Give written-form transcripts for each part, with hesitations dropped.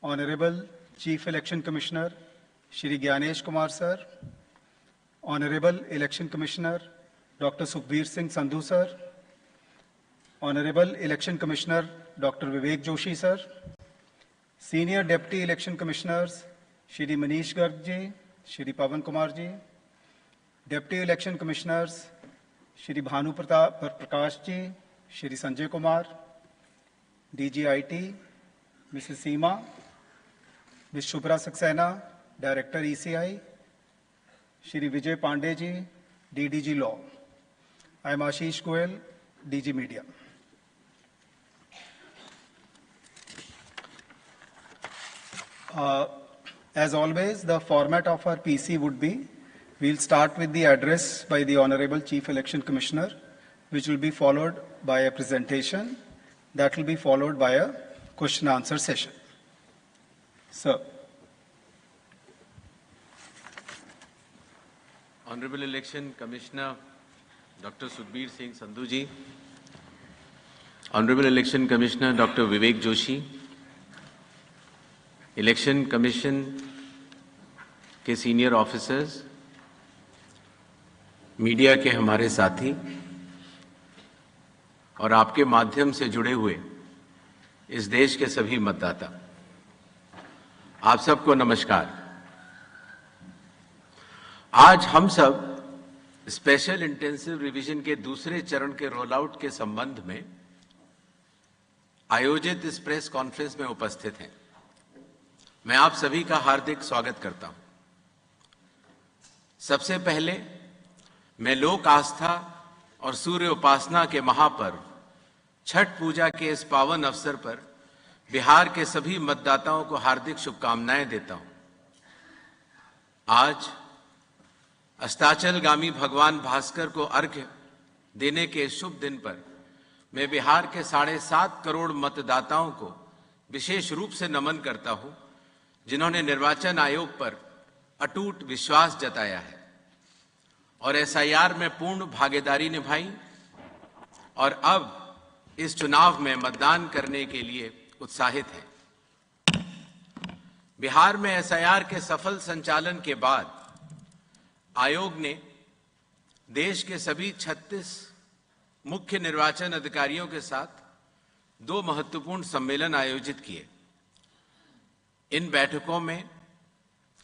Honorable Chief Election Commissioner Shri Gyanesh Kumar Sir, Honorable Election Commissioner Dr. Sukhbir Singh Sandhu Sir, Honorable Election Commissioner Dr. Vivek Joshi Sir, Senior Deputy Election Commissioners Shri Manish Garg Ji, Shri Pawan Kumar Ji, Deputy Election Commissioners Shri Bhanu Prakash Ji, Shri Sanjay Kumar, DGIT, Mrs. Seema, Ms. Shubhra Saxena, Director ECI, Shri Vijay Pandey Ji, DDG Law. I am Ashish Goyal, DG Media. As always, the format of our PC would be, we'll start with the address by the Honorable Chief Election Commissioner, which will be followed by a presentation. That will be followed by a question and answer session. Sir. Honorable Election Commissioner Dr. Sukhbir Singh Sandhu Ji, Honorable Election Commissioner Dr. Vivek Joshi, Election Commission के senior officers, media के हमारे साथी और आपके माध्यम से जुड़े हुए इस देश के सभी मतदाता, आप सबको नमस्कार। आज हम सब स्पेशल इंटेंसिव रिवीजन के दूसरे चरण के रोल आउट के संबंध में आयोजित इस प्रेस कॉन्फ्रेंस में उपस्थित हैं। मैं आप सभी का हार्दिक स्वागत करता हूं। सबसे पहले मैं लोक आस्था और सूर्य उपासना के महापर्व छठ पूजा के इस पावन अवसर पर बिहार के सभी मतदाताओं को हार्दिक शुभकामनाएं देता हूं। आज अस्ताचलगामी भगवान भास्कर को अर्घ्य देने के शुभ दिन पर मैं बिहार के 7.5 करोड़ मतदाताओं को विशेष रूप से नमन करता हूं, जिन्होंने निर्वाचन आयोग पर अटूट विश्वास जताया है और एसआईआर में पूर्ण भागीदारी निभाई और अब इस चुनाव में मतदान करने के लिए उत्साहित हैं। बिहार में एसआईआर के सफल संचालन के बाद आयोग ने देश के सभी 36 मुख्य निर्वाचन अधिकारियों के साथ 2 महत्वपूर्ण सम्मेलन आयोजित किए। इन बैठकों में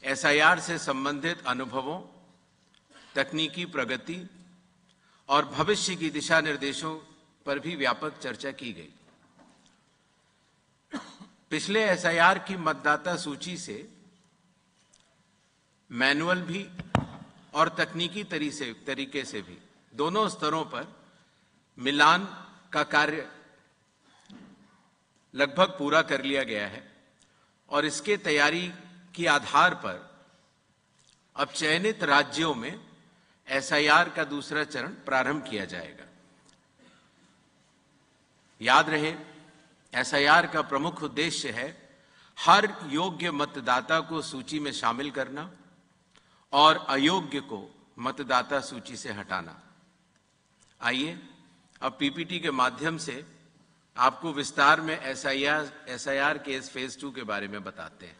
एसआईआर से संबंधित अनुभवों, तकनीकी प्रगति और भविष्य की दिशा निर्देशों पर भी व्यापक चर्चा की गई। पिछले एसआईआर की मतदाता सूची से मैनुअल भी और तकनीकी तरीके से भी दोनों स्तरों पर मिलान का कार्य लगभग पूरा कर लिया गया है और इसके तैयारी के आधार पर अब चयनित राज्यों में एसआईआर का दूसरा चरण प्रारंभ किया जाएगा। याद रहे, एसआईआर का प्रमुख उद्देश्य है हर योग्य मतदाता को सूची में शामिल करना और अयोग्य को मतदाता सूची से हटाना। आइए अब पीपीटी के माध्यम से आपको विस्तार में एसआईआर के इस फेज 2 के बारे में बताते हैं।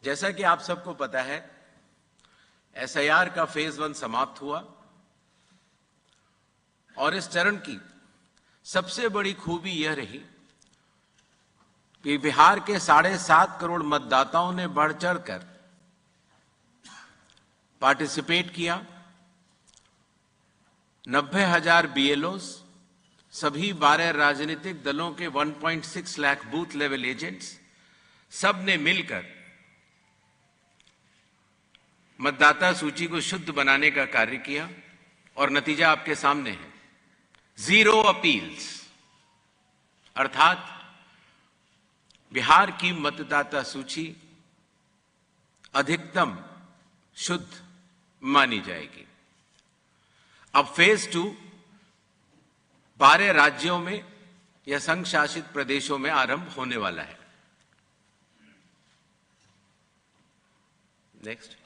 जैसा कि आप सबको पता है, एसआईआर का फेज 1 समाप्त हुआ और इस चरण की सबसे बड़ी खूबी यह रही कि बिहार के 7.5 करोड़ मतदाताओं ने बढ़ चढ़कर पार्टिसिपेट किया। 90,000 बीएलओस, सभी 12 राजनीतिक दलों के 1.6 लाख बूथ लेवल एजेंट्स, सब ने मिलकर मतदाता सूची को शुद्ध बनाने का कार्य किया और नतीजा आपके सामने है। 0 अपील्स, अर्थात बिहार की मतदाता सूची अधिकतम शुद्ध मानी जाएगी। अब फेज 2 12 राज्यों में या संघ शासित प्रदेशों में आरंभ होने वाला है। नेक्स्ट।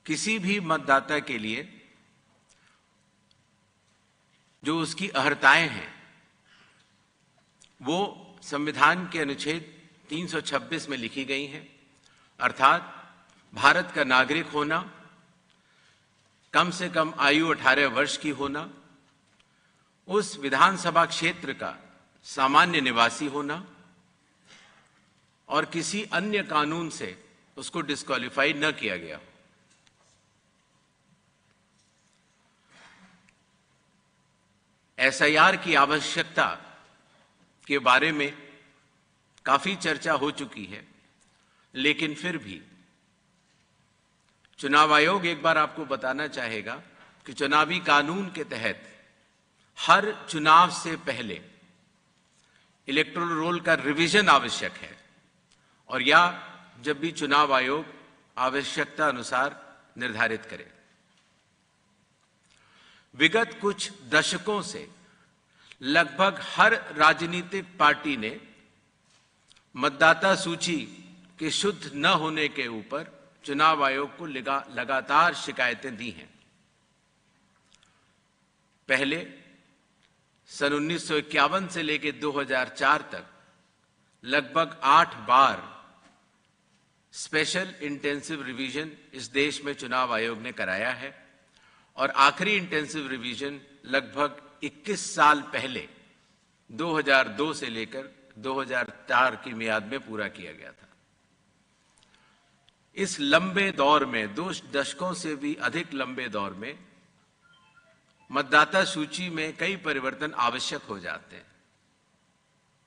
किसी भी मतदाता के लिए जो उसकी अहर्ताएं हैं वो संविधान के अनुच्छेद 326 में लिखी गई हैं, अर्थात भारत का नागरिक होना, कम से कम आयु 18 वर्ष की होना, उस विधानसभा क्षेत्र का सामान्य निवासी होना और किसी अन्य कानून से उसको डिस्क्वालीफाई न किया गया हो। एसआईआर की आवश्यकता के बारे में काफी चर्चा हो चुकी है, लेकिन फिर भी चुनाव आयोग एक बार आपको बताना चाहेगा कि चुनावी कानून के तहत हर चुनाव से पहले इलेक्टोरल रोल का रिवीजन आवश्यक है, और या जब भी चुनाव आयोग आवश्यकता अनुसार निर्धारित करे। विगत कुछ दशकों से लगभग हर राजनीतिक पार्टी ने मतदाता सूची के शुद्ध न होने के ऊपर चुनाव आयोग को लगातार शिकायतें दी हैं। पहले सन 1951 से लेकर 2004 तक लगभग 8 बार स्पेशल इंटेंसिव रिवीजन इस देश में चुनाव आयोग ने कराया है, और आखिरी इंटेंसिव रिवीजन लगभग 21 साल पहले 2002 से लेकर 2004 की मियाद में पूरा किया गया था। इस लंबे दौर में, 2 दशकों से भी अधिक लंबे दौर में, मतदाता सूची में कई परिवर्तन आवश्यक हो जाते हैं,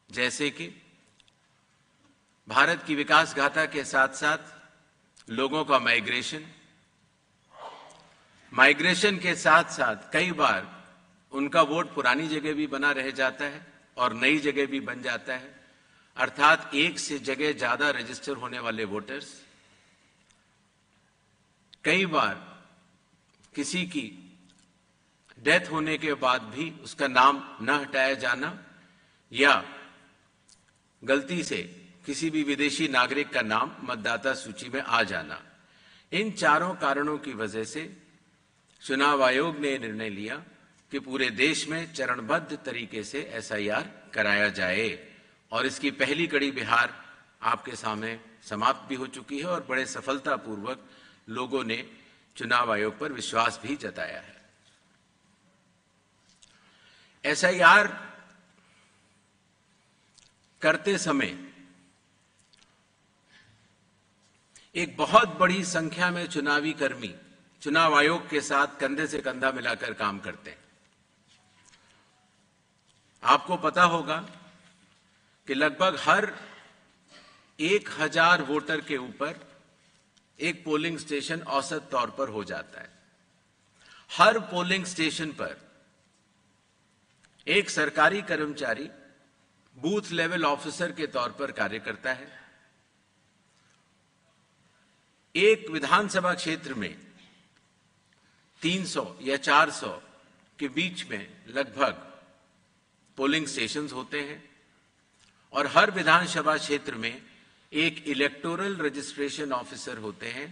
जैसे कि भारत की विकास गाथा के साथ साथ लोगों का माइग्रेशन के साथ साथ कई बार उनका वोट पुरानी जगह भी बना रह जाता है और नई जगह भी बन जाता है, अर्थात एक से जगह ज्यादा रजिस्टर होने वाले वोटर्स, कई बार किसी की डेथ होने के बाद भी उसका नाम न हटाया जाना, या गलती से किसी भी विदेशी नागरिक का नाम मतदाता सूची में आ जाना। इन चारों कारणों की वजह से चुनाव आयोग ने निर्णय लिया कि पूरे देश में चरणबद्ध तरीके से एसआईआर कराया जाए, और इसकी पहली कड़ी बिहार आपके सामने समाप्त भी हो चुकी है और बड़े सफलतापूर्वक लोगों ने चुनाव आयोग पर विश्वास भी जताया है। एसआईआर करते समय एक बहुत बड़ी संख्या में चुनावी कर्मी चुनाव आयोग के साथ कंधे से कंधा मिलाकर काम करते हैं। आपको पता होगा कि लगभग हर 1000 वोटर के ऊपर एक पोलिंग स्टेशन औसत तौर पर हो जाता है। हर पोलिंग स्टेशन पर एक सरकारी कर्मचारी बूथ लेवल ऑफिसर के तौर पर कार्य करता है। एक विधानसभा क्षेत्र में 300 या 400 के बीच में लगभग पोलिंग स्टेशंस होते हैं, और हर विधानसभा क्षेत्र में एक इलेक्टोरल रजिस्ट्रेशन ऑफिसर होते हैं।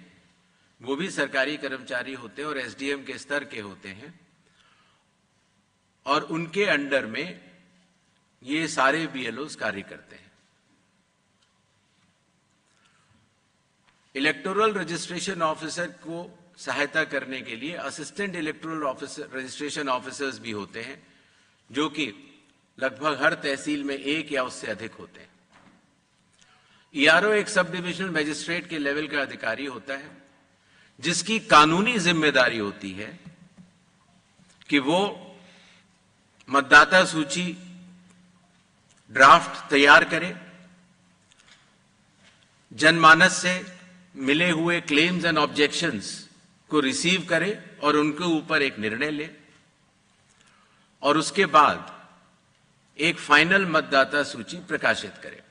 वो भी सरकारी कर्मचारी होते हैं और एसडीएम के स्तर के होते हैं, और उनके अंडर में ये सारे बीएलओज कार्य करते हैं। इलेक्टोरल रजिस्ट्रेशन ऑफिसर को सहायता करने के लिए assistant electoral officer registration officers भी होते हैं, जो कि लगभग हर तहसील में एक या उससे अधिक होते हैं। ईआरओ एक सब डिविजनल मजिस्ट्रेट के लेवल का अधिकारी होता है, जिसकी कानूनी जिम्मेदारी होती है कि वो मतदाता सूची ड्राफ्ट तैयार करे, जनमानस से मिले हुए क्लेम्स एंड ऑब्जेक्शंस को रिसीव करे और उनके ऊपर एक निर्णय ले, और उसके बाद एक फाइनल मतदाता सूची प्रकाशित करे।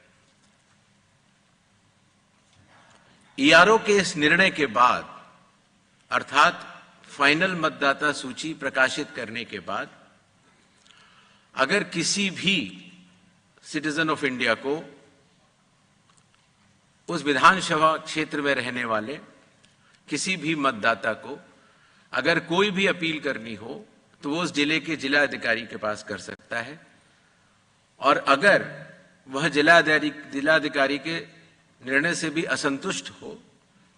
ईआरओ के इस निर्णय के बाद, अर्थात फाइनल मतदाता सूची प्रकाशित करने के बाद, अगर किसी भी सिटीजन ऑफ इंडिया को, उस विधानसभा क्षेत्र में रहने वाले किसी भी मतदाता को, अगर कोई भी अपील करनी हो तो वो उस जिले के जिला अधिकारी के पास कर सकता है, और अगर वह जिलाधिकारी के निर्णय से भी असंतुष्ट हो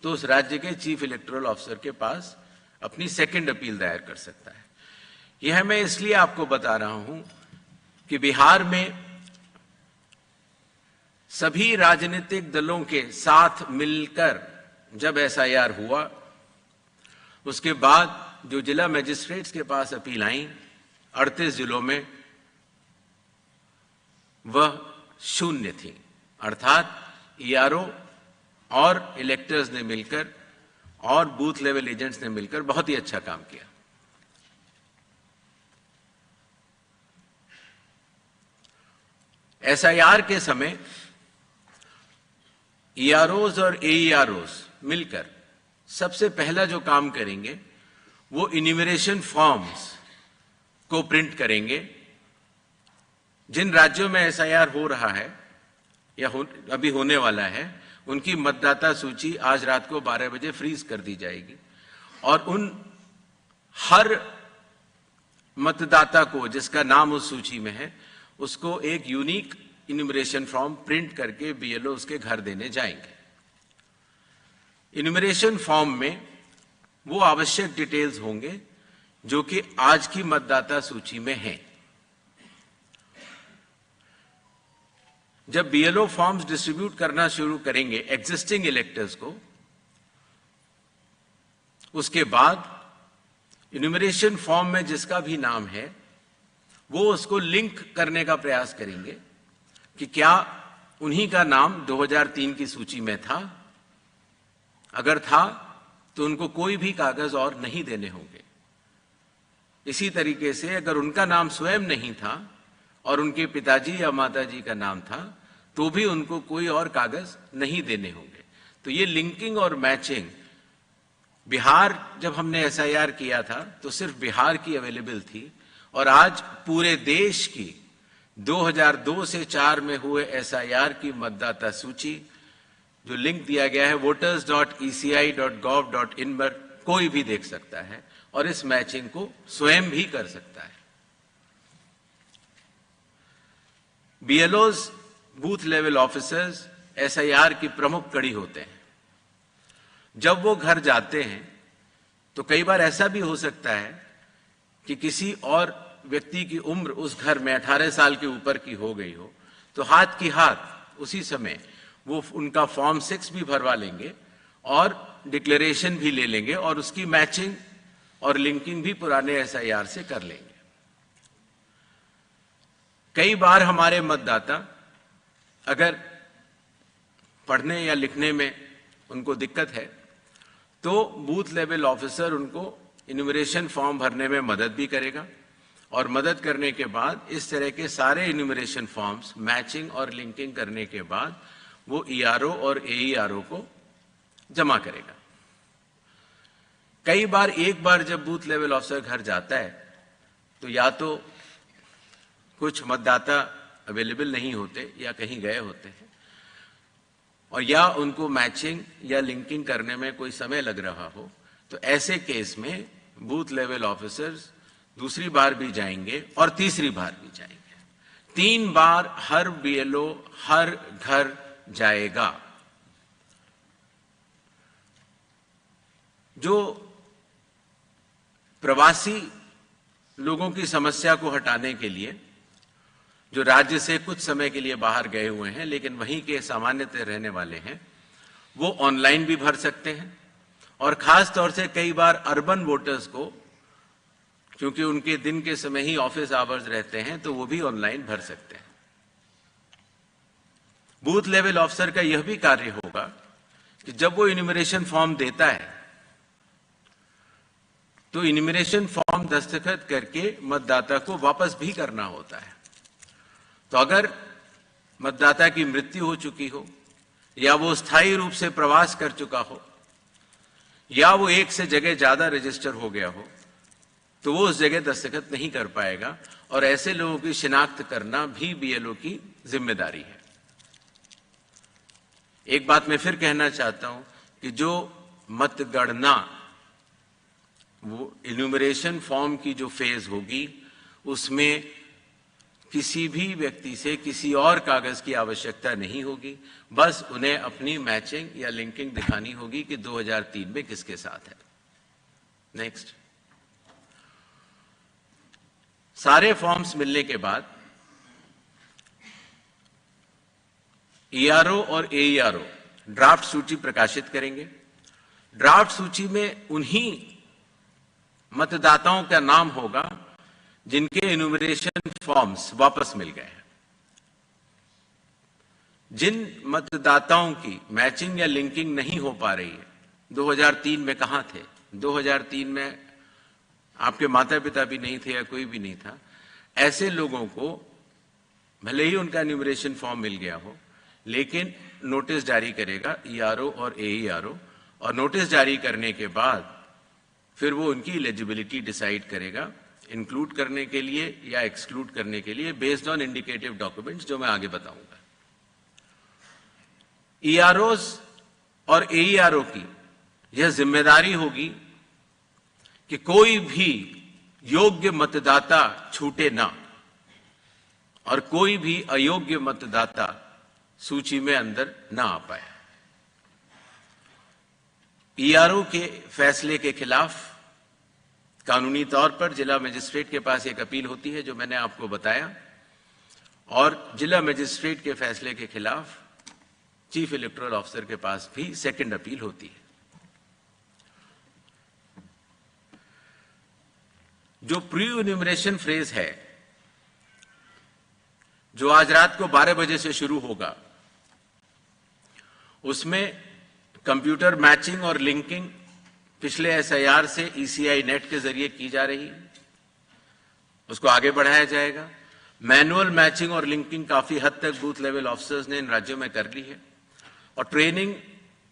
तो उस राज्य के चीफ इलेक्टोरल ऑफिसर के पास अपनी सेकंड अपील दायर कर सकता है। यह मैं इसलिए आपको बता रहा हूं कि बिहार में सभी राजनीतिक दलों के साथ मिलकर जब एसआईआर हुआ, उसके बाद जो जिला मजिस्ट्रेट्स के पास अपील आई 38 जिलों में, वह शून्य थी। अर्थात ईआरओ और इलेक्टर्स ने मिलकर और बूथ लेवल एजेंट्स ने मिलकर बहुत ही अच्छा काम किया। एसआईआर के समय ईआरओज और एईआरओज मिलकर सबसे पहला जो काम करेंगे वो इन्यूमरेशन फॉर्म्स को प्रिंट करेंगे। जिन राज्यों में एसआईआर हो रहा है या अभी होने वाला है, उनकी मतदाता सूची आज रात को 12 बजे फ्रीज कर दी जाएगी, और उन हर मतदाता को जिसका नाम उस सूची में है, उसको एक यूनिक इन्यूमरेशन फॉर्म प्रिंट करके बीएलओ उसके घर देने जाएंगे। इन्यूमरेशन फॉर्म में वो आवश्यक डिटेल्स होंगे जो कि आज की मतदाता सूची में हैं। जब बीएलओ फॉर्म्स डिस्ट्रीब्यूट करना शुरू करेंगे एग्जिस्टिंग इलेक्टर्स को, उसके बाद इन्यूमरेशन फॉर्म में जिसका भी नाम है वो उसको लिंक करने का प्रयास करेंगे कि क्या उन्हीं का नाम 2003 की सूची में था। अगर था तो उनको कोई भी कागज और नहीं देने होंगे। इसी तरीके से अगर उनका नाम स्वयं नहीं था और उनके पिताजी या माताजी का नाम था, तो भी उनको कोई और कागज नहीं देने होंगे। तो ये लिंकिंग और मैचिंग, बिहार जब हमने एसआईआर किया था तो सिर्फ बिहार की अवेलेबल थी, और आज पूरे देश की 2002 से 4 में हुए एसआईआर की मतदाता सूची जो लिंक दिया गया है voters.eci.gov.in पर कोई भी देख सकता है और इस मैचिंग को स्वयं भी कर सकता है। बीएलओज, बूथ लेवल ऑफिसर्स एसआईआर की प्रमुख कड़ी होते हैं। जब वो घर जाते हैं तो कई बार ऐसा भी हो सकता है कि किसी और व्यक्ति की उम्र उस घर में 18 साल के ऊपर की हो गई हो, तो हाथ की हाथ उसी समय वो उनका फॉर्म 6 भी भरवा लेंगे और डिक्लेरेशन भी ले लेंगे और उसकी मैचिंग और लिंकिंग भी पुराने एसआईआर से कर लेंगे। कई बार हमारे मतदाता अगर पढ़ने या लिखने में उनको दिक्कत है तो बूथ लेवल ऑफिसर उनको इन्यूमरेशन फॉर्म भरने में मदद भी करेगा, और मदद करने के बाद इस तरह के सारे इन्यूमरेशन फॉर्म्स मैचिंग और लिंकिंग करने के बाद वो ईआरओ और एईआरओ को जमा करेगा। कई बार एक बार जब बूथ लेवल ऑफिसर घर जाता है तो या तो कुछ मतदाता अवेलेबल नहीं होते या कहीं गए होते हैं, और या उनको मैचिंग या लिंकिंग करने में कोई समय लग रहा हो, तो ऐसे केस में बूथ लेवल ऑफिसर्स दूसरी बार भी जाएंगे और तीसरी बार भी जाएंगे। 3 बार हर बीएलओ हर घर जाएगा। जो प्रवासी लोगों की समस्या को हटाने के लिए, जो राज्य से कुछ समय के लिए बाहर गए हुए हैं लेकिन वहीं के सामान्यतः रहने वाले हैं, वो ऑनलाइन भी भर सकते हैं, और खास तौर से कई बार अर्बन वोटर्स को, क्योंकि उनके दिन के समय ही ऑफिस आवर्स रहते हैं, तो वो भी ऑनलाइन भर सकते हैं। बूथ लेवल ऑफिसर का यह भी कार्य होगा कि जब वो इन्यूमरेशन फॉर्म देता है तो इन्यूमरेशन फॉर्म दस्तखत करके मतदाता को वापस भी करना होता है। तो अगर मतदाता की मृत्यु हो चुकी हो, या वो स्थायी रूप से प्रवास कर चुका हो, या वो एक से जगह ज्यादा रजिस्टर हो गया हो, तो वो उस जगह दस्तखत नहीं कर पाएगा, और ऐसे लोगों की शिनाख्त करना भी बीएलओ की जिम्मेदारी है। एक बात मैं फिर कहना चाहता हूं कि जो मतगणना वो इन्यूमरेशन फॉर्म की जो फेज होगी उसमें किसी भी व्यक्ति से किसी और कागज की आवश्यकता नहीं होगी, बस उन्हें अपनी मैचिंग या लिंकिंग दिखानी होगी कि 2003 में किसके साथ है। नेक्स्ट, सारे फॉर्म्स मिलने के बाद ईआरओ और एईआरओ ड्राफ्ट सूची प्रकाशित करेंगे। ड्राफ्ट सूची में उन्हीं मतदाताओं का नाम होगा जिनके इन्यूमरेशन फॉर्म्स वापस मिल गए हैं। जिन मतदाताओं की मैचिंग या लिंकिंग नहीं हो पा रही है, 2003 में कहां थे, 2003 में आपके माता पिता भी नहीं थे या कोई भी नहीं था, ऐसे लोगों को भले ही उनका इन्यूमरेशन फॉर्म मिल गया हो, लेकिन नोटिस जारी करेगा ईआरओ और एईआरओ, और नोटिस जारी करने के बाद फिर वो उनकी एलिजिबिलिटी डिसाइड करेगा इंक्लूड करने के लिए या एक्सक्लूड करने के लिए बेस्ड ऑन इंडिकेटिव डॉक्यूमेंट्स, जो मैं आगे बताऊंगा। ईआरओस और एईआरओ की यह जिम्मेदारी होगी कि कोई भी योग्य मतदाता छूटे ना और कोई भी अयोग्य मतदाता सूची में अंदर ना आ पाए। ईआरओ के फैसले के खिलाफ कानूनी तौर पर जिला मजिस्ट्रेट के पास एक अपील होती है, जो मैंने आपको बताया, और जिला मजिस्ट्रेट के फैसले के खिलाफ चीफ इलेक्टोरल ऑफिसर के पास भी सेकंड अपील होती है। जो प्री इन्यूमरेशन फेज है, जो आज रात को 12 बजे से शुरू होगा, उसमें कंप्यूटर मैचिंग और लिंकिंग पिछले एसआईआर से ईसीआई नेट के जरिए की जा रही है, उसको आगे बढ़ाया जाएगा। मैनुअल मैचिंग और लिंकिंग काफी हद तक बूथ लेवल ऑफिसर्स ने इन राज्यों में कर ली है, और ट्रेनिंग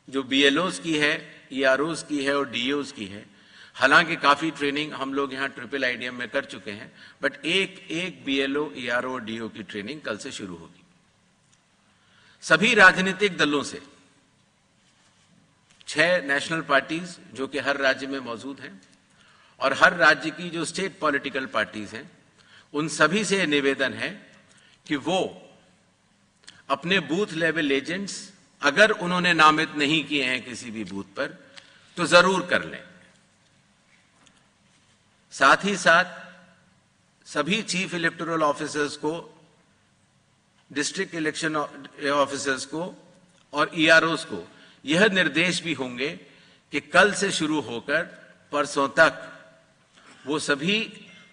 जो बीएलओस की है, ईआरओस की है और डीओस की है। हालांकि काफी ट्रेनिंग हम लोग यहां ट्रिपल आईडीएम में कर चुके हैं, बट एक बीएलओ, ईआरओ और डीओ की ट्रेनिंग कल से शुरू होगी। सभी राजनीतिक दलों से 6 नेशनल पार्टीज जो कि हर राज्य में मौजूद हैं, और हर राज्य की जो स्टेट पॉलिटिकल पार्टीज हैं, उन सभी से निवेदन है कि वो अपने बूथ लेवल एजेंट्स, अगर उन्होंने नामित नहीं किए हैं किसी भी बूथ पर, तो जरूर कर लें। साथ ही साथ सभी चीफ इलेक्टोरल ऑफिसर्स को, डिस्ट्रिक्ट इलेक्शन ऑफिसर्स को और ईआरओस को यह निर्देश भी होंगे कि कल से शुरू होकर परसों तक वो सभी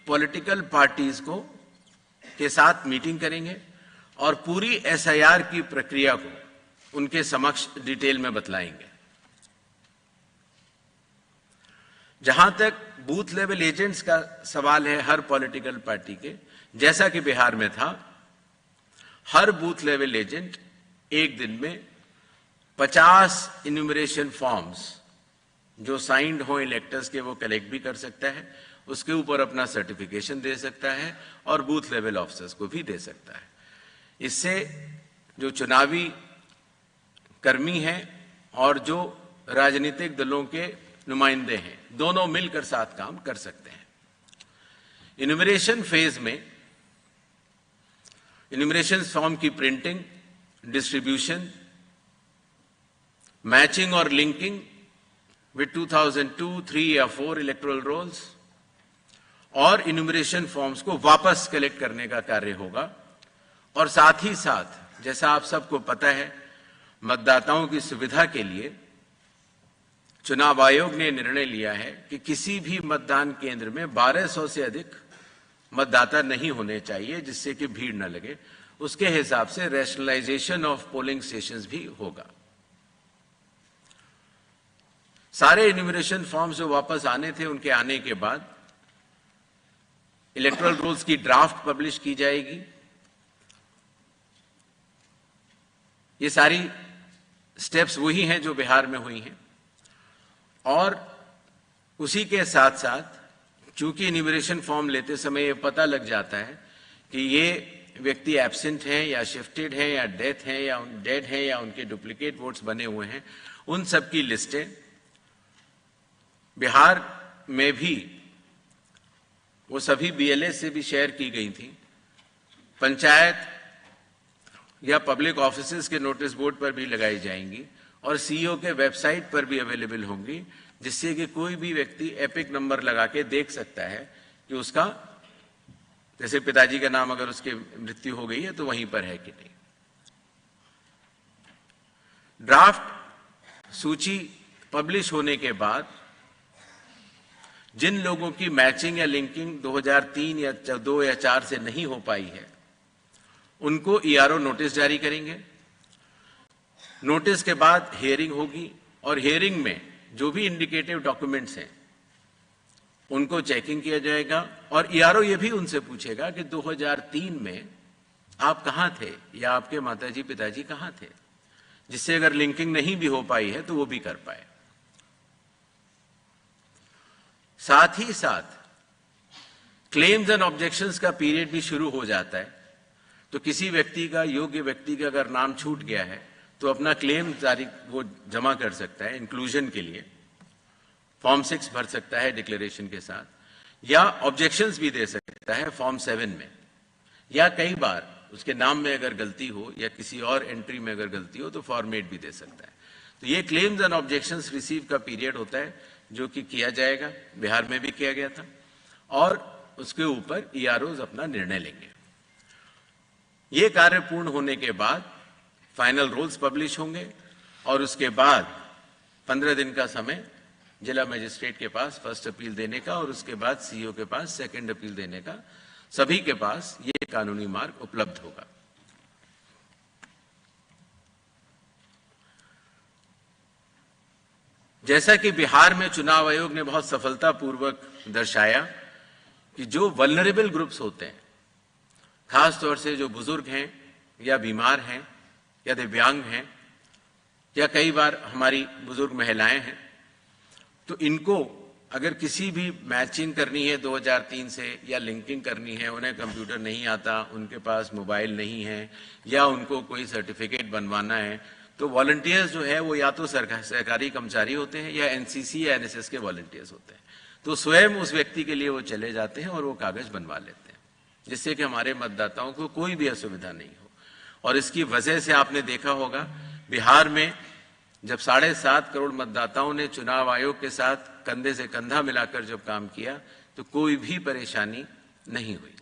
पॉलिटिकल पार्टीज को के साथ मीटिंग करेंगे और पूरी एसआईआर की प्रक्रिया को उनके समक्ष डिटेल में बतलाएंगे। जहां तक बूथ लेवल एजेंट्स का सवाल है हर पॉलिटिकल पार्टी के, जैसा कि बिहार में था, हर बूथ लेवल एजेंट एक दिन में 50 इन्यूमरेशन फॉर्म्स जो साइंड हो इलेक्टर्स के, वो कलेक्ट भी कर सकता है, उसके ऊपर अपना सर्टिफिकेशन दे सकता है और बूथ लेवल ऑफिसर्स को भी दे सकता है। इससे जो चुनावी कर्मी हैं और जो राजनीतिक दलों के नुमाइंदे हैं, दोनों मिलकर साथ काम कर सकते हैं। इन्यूमरेशन फेज में इन्यूमरेशन फॉर्म की प्रिंटिंग, डिस्ट्रीब्यूशन, मैचिंग और लिंकिंग विद 2002, 3 या 4 इलेक्टोरल रोल्स और इन्यूमरेशन फॉर्म्स को वापस कलेक्ट करने का कार्य होगा। और साथ ही साथ, जैसा आप सबको पता है, मतदाताओं की सुविधा के लिए चुनाव आयोग ने निर्णय लिया है कि किसी भी मतदान केंद्र में 1200 से अधिक मतदाता नहीं होने चाहिए, जिससे कि भीड़ न लगे। उसके हिसाब से रैशनलाइजेशन ऑफ पोलिंग स्टेशंस भी होगा। सारे इन्यूमरेशन फॉर्म्स जो वापस आने थे, उनके आने के बाद इलेक्टोरल रोल्स की ड्राफ्ट पब्लिश की जाएगी। ये सारी स्टेप्स वही हैं जो बिहार में हुई हैं, और उसी के साथ साथ चूंकि इन्यूमरेशन फॉर्म लेते समय ये पता लग जाता है कि ये व्यक्ति एब्सेंट हैं या शिफ्टेड हैं या डेथ हैं या डेड हैं या उनके डुप्लीकेट वोट्स बने हुए हैं, उन सब की लिस्टें बिहार में भी वो सभी BLS से भी शेयर की गई थी, पंचायत या पब्लिक ऑफिसेज के नोटिस बोर्ड पर भी लगाई जाएंगी और CEO के वेबसाइट पर भी अवेलेबल होंगी, जिससे कि कोई भी व्यक्ति एपिक नंबर लगा के देख सकता है कि उसका, जैसे पिताजी का नाम अगर उसकी मृत्यु हो गई है तो वहीं पर है कि नहीं। ड्राफ्ट सूची पब्लिश होने के बाद जिन लोगों की मैचिंग या लिंकिंग 2003 या 2 या 4 से नहीं हो पाई है, उनको ERO नोटिस जारी करेंगे। नोटिस के बाद हियरिंग होगी और हियरिंग में जो भी इंडिकेटिव डॉक्यूमेंट्स हैं उनको चेकिंग किया जाएगा और ERO ये भी उनसे पूछेगा कि 2003 में आप कहां थे या आपके माताजी पिताजी कहां थे, जिससे अगर लिंकिंग नहीं भी हो पाई है तो वो भी कर पाए। साथ ही साथ क्लेम्स एंड ऑब्जेक्शंस का पीरियड भी शुरू हो जाता है, तो किसी व्यक्ति का, योग्य व्यक्ति का अगर नाम छूट गया है तो अपना क्लेम वो जमा कर सकता है इंक्लूजन के लिए, फॉर्म 6 भर सकता है डिक्लेरेशन के साथ, या ऑब्जेक्शंस भी दे सकता है फॉर्म 7 में, या कई बार उसके नाम में अगर गलती हो या किसी और एंट्री में अगर गलती हो तो फॉर्मेट भी दे सकता है। तो ये क्लेम्स एंड ऑब्जेक्शंस रिसीव का पीरियड होता है जो कि किया जाएगा, बिहार में भी किया गया था, और उसके ऊपर EROs अपना निर्णय लेंगे। ये कार्य पूर्ण होने के बाद फाइनल रूल्स पब्लिश होंगे और उसके बाद 15 दिन का समय जिला मजिस्ट्रेट के पास फर्स्ट अपील देने का और उसके बाद CEO के पास सेकंड अपील देने का, सभी के पास ये कानूनी मार्ग उपलब्ध होगा। जैसा कि बिहार में चुनाव आयोग ने बहुत सफलतापूर्वक दर्शाया कि जो वल्नरेबल ग्रुप्स होते हैं, खास तौर से जो बुजुर्ग हैं या बीमार हैं या दिव्यांग हैं या कई बार हमारी बुजुर्ग महिलाएं हैं, तो इनको अगर किसी भी मैचिंग करनी है 2003 से या लिंकिंग करनी है, उन्हें कंप्यूटर नहीं आता, उनके पास मोबाइल नहीं है या उनको कोई सर्टिफिकेट बनवाना है, तो वॉलंटियर्स जो है वो या तो सरकारी कर्मचारी होते हैं या NCC या NSS के वॉलंटियर्स होते हैं, तो स्वयं उस व्यक्ति के लिए वो चले जाते हैं और वो कागज बनवा लेते हैं, जिससे कि हमारे मतदाताओं को कोई भी असुविधा नहीं हो। और इसकी वजह से आपने देखा होगा बिहार में जब 7.5 करोड़ मतदाताओं ने चुनाव आयोग के साथ कंधे से कंधा मिलाकर जब काम किया तो कोई भी परेशानी नहीं हुई।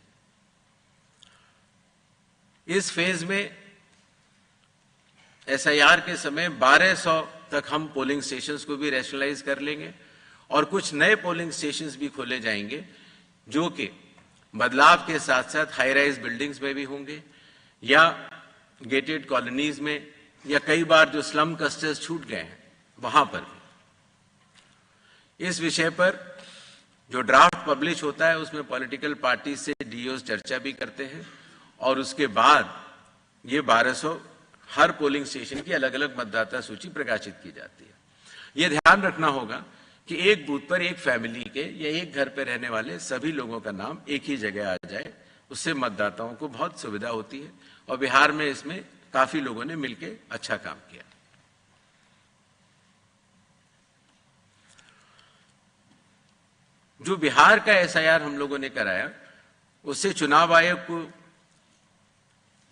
इस फेज में SIR के समय 1200 तक हम पोलिंग स्टेशंस को भी रैशनलाइज कर लेंगे और कुछ नए पोलिंग स्टेशंस भी खोले जाएंगे जो कि बदलाव के साथ साथ हाई राइज बिल्डिंग्स में भी होंगे या गेटेड कॉलोनीज में, या कई बार जो स्लम क्लस्टर्स छूट गए हैं वहां पर भी। इस विषय पर जो ड्राफ्ट पब्लिश होता है उसमें पॉलिटिकल पार्टी से DOs चर्चा भी करते हैं और उसके बाद ये 1200 हर पोलिंग स्टेशन की अलग अलग मतदाता सूची प्रकाशित की जाती है। ये ध्यान रखना होगा कि एक बूथ पर एक फैमिली के या एक घर पर रहने वाले सभी लोगों का नाम एक ही जगह आ जाए, उससे मतदाताओं को बहुत सुविधा होती है और बिहार में इसमें काफी लोगों ने मिलकर अच्छा काम किया। जो बिहार का SIR हम लोगों ने कराया उससे चुनाव आयोग को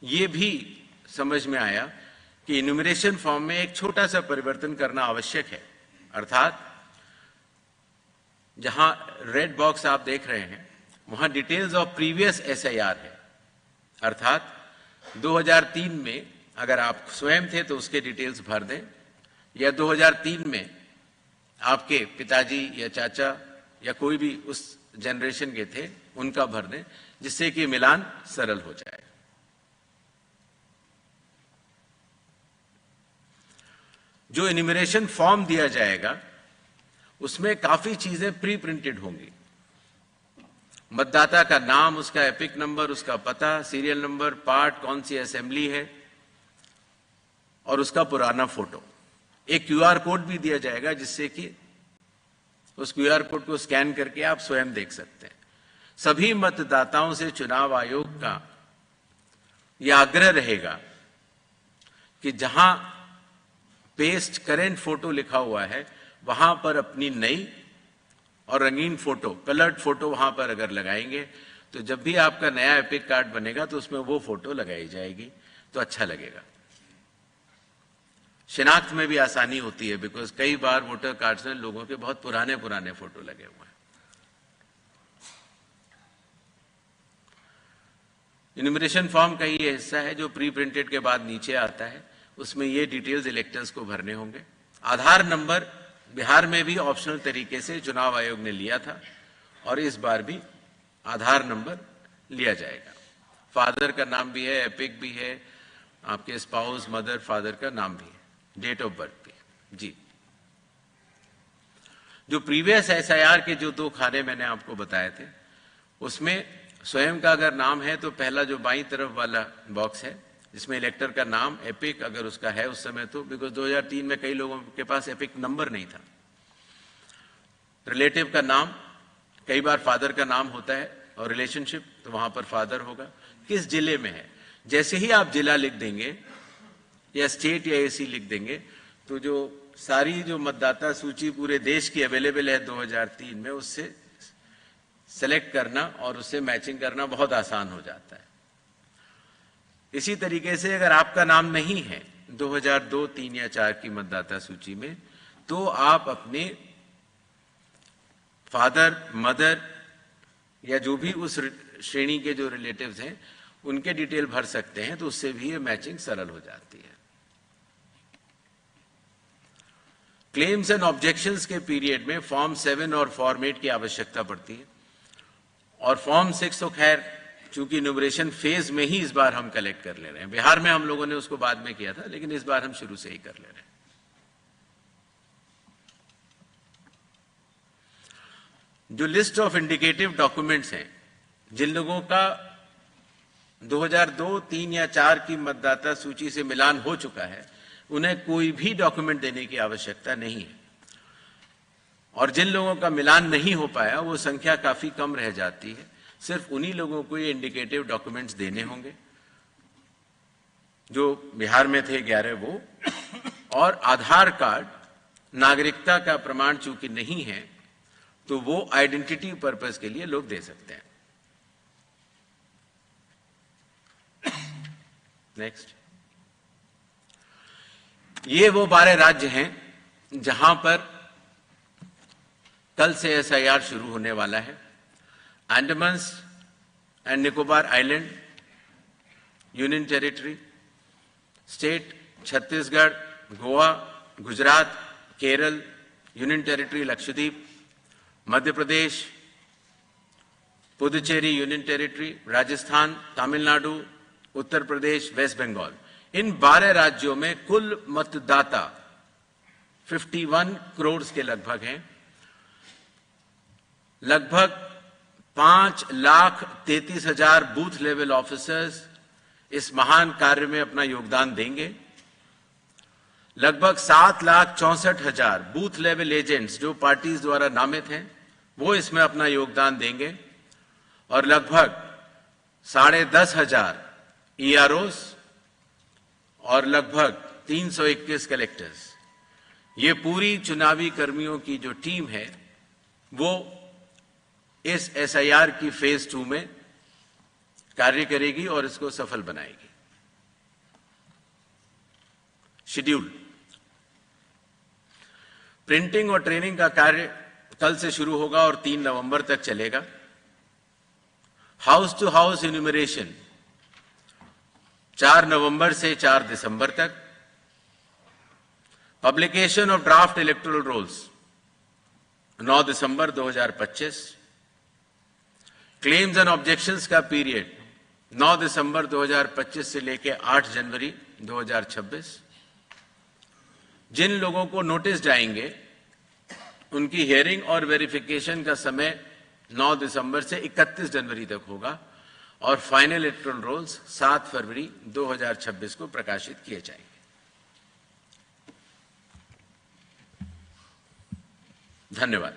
यह भी समझ में आया कि इन्यूमरेशन फॉर्म में एक छोटा सा परिवर्तन करना आवश्यक है, अर्थात जहां रेड बॉक्स आप देख रहे हैं वहां डिटेल्स ऑफ प्रीवियस SIR है, अर्थात 2003 में अगर आप स्वयं थे तो उसके डिटेल्स भर दें या 2003 में आपके पिताजी या चाचा या कोई भी उस जनरेशन के थे उनका भर दें, जिससे कि मिलान सरल हो जाए। जो इन्यूमरेशन फॉर्म दिया जाएगा उसमें काफी चीजें प्री प्रिंटेड होंगी। मतदाता का नाम, उसका एपिक नंबर, उसका पता, सीरियल नंबर, पार्ट, कौन सी असेंबली है और उसका पुराना फोटो। एक QR कोड भी दिया जाएगा जिससे कि उस QR कोड को स्कैन करके आप स्वयं देख सकते हैं। सभी मतदाताओं से चुनाव आयोग का यह आग्रह रहेगा कि जहां पेस्ट करेंट फोटो लिखा हुआ है वहां पर अपनी नई और रंगीन फोटो, कलर्ड फोटो वहां पर अगर लगाएंगे तो जब भी आपका नया एपिक कार्ड बनेगा तो उसमें वो फोटो लगाई जाएगी, तो अच्छा लगेगा। शिनाख्त में भी आसानी होती है, बिकॉज कई बार वोटर कार्ड्स में लोगों के बहुत पुराने पुराने फोटो लगे हुए हैं। इन्यूमरेशन फॉर्म का ये हिस्सा है जो प्री प्रिंटेड के बाद नीचे आता है, उसमें ये डिटेल्स इलेक्टर्स को भरने होंगे। आधार नंबर बिहार में भी ऑप्शनल तरीके से चुनाव आयोग ने लिया था और इस बार भी आधार नंबर लिया जाएगा। फादर का नाम भी है, एपिक भी है, आपके स्पाउस, मदर, फादर का नाम भी है, डेट ऑफ बर्थ भी। जी, जो प्रीवियस एसआईआर के जो 2 खाने मैंने आपको बताए थे, उसमें स्वयं का अगर नाम है तो पहला जो बाईं तरफ वाला बॉक्स है, जिसमें इलेक्टर का नाम, एपिक अगर उसका है उस समय, तो बिकॉज 2003 में कई लोगों के पास एपिक नंबर नहीं था। रिलेटिव का नाम, कई बार फादर का नाम होता है और रिलेशनशिप, तो वहां पर फादर होगा। किस जिले में है, जैसे ही आप जिला लिख देंगे या स्टेट या एसी लिख देंगे, तो जो सारी जो मतदाता सूची पूरे देश की अवेलेबल है 2003 में, उससे सेलेक्ट करना और उससे मैचिंग करना बहुत आसान हो जाता है। इसी तरीके से अगर आपका नाम नहीं है 2002, 3 या 4 की मतदाता सूची में, तो आप अपने फादर, मदर या जो भी उस श्रेणी के जो रिलेटिव्स हैं उनके डिटेल भर सकते हैं, तो उससे भी ये मैचिंग सरल हो जाती है। क्लेम्स एंड ऑब्जेक्शंस के पीरियड में फॉर्म 7 और फॉर्म 8 की आवश्यकता पड़ती है, और फॉर्म 6 तो खैर चूंकि इन्यूमरेशन फेज में ही इस बार हम कलेक्ट कर ले रहे हैं। बिहार में हम लोगों ने उसको बाद में किया था, लेकिन इस बार हम शुरू से ही कर ले रहे हैं। जो लिस्ट ऑफ इंडिकेटिव डॉक्यूमेंट्स हैं, जिन लोगों का 2002, 3 या 4 की मतदाता सूची से मिलान हो चुका है, उन्हें कोई भी डॉक्यूमेंट देने की आवश्यकता नहीं है। और जिन लोगों का मिलान नहीं हो पाया, वो संख्या काफी कम रह जाती है, सिर्फ उन्हीं लोगों को ये इंडिकेटिव डॉक्यूमेंट्स देने होंगे। जो बिहार में थे 11 वो, और आधार कार्ड नागरिकता का प्रमाण चूंकि नहीं है, तो वो आइडेंटिटी पर्पस के लिए लोग दे सकते हैं। नेक्स्ट, ये वो 12 राज्य हैं जहां पर कल से एसआईआर शुरू होने वाला है। Andaman and Nicobar island union territory, state Chhattisgarh, Goa, Gujarat, Kerala, union territory Lakshadweep, Madhya Pradesh, Puducherry union territory, Rajasthan, Tamil Nadu, Uttar Pradesh, West Bengal, इन 12 राज्यों में कुल मतदाता 51 करोड़ के लगभग हैं। लगभग 5,33,000 बूथ लेवल ऑफिसर्स इस महान कार्य में अपना योगदान देंगे। लगभग 7,64,000 बूथ लेवल एजेंट्स जो पार्टीज द्वारा नामित हैं, वो इसमें अपना योगदान देंगे। और लगभग 10,500 EROs और लगभग 321 कलेक्टर्स, ये पूरी चुनावी कर्मियों की जो टीम है, वो इस एसआईआर की फेज 2 में कार्य करेगी और इसको सफल बनाएगी। शेड्यूल, प्रिंटिंग और ट्रेनिंग का कार्य कल से शुरू होगा और 3 नवंबर तक चलेगा। हाउस टू हाउस इन्यूमरेशन 4 नवंबर से 4 दिसंबर तक। Publication of draft electoral rolls 9 दिसंबर 2025। क्लेम्स एंड ऑब्जेक्शंस का पीरियड 9 दिसंबर 2025 से लेकर 8 जनवरी 2026। जिन लोगों को नोटिस जाएंगे उनकी हियरिंग और वेरिफिकेशन का समय 9 दिसंबर से 31 जनवरी तक होगा और फाइनल इलेक्टोरल रोल्स 7 फरवरी 2026 को प्रकाशित किए जाएंगे। धन्यवाद।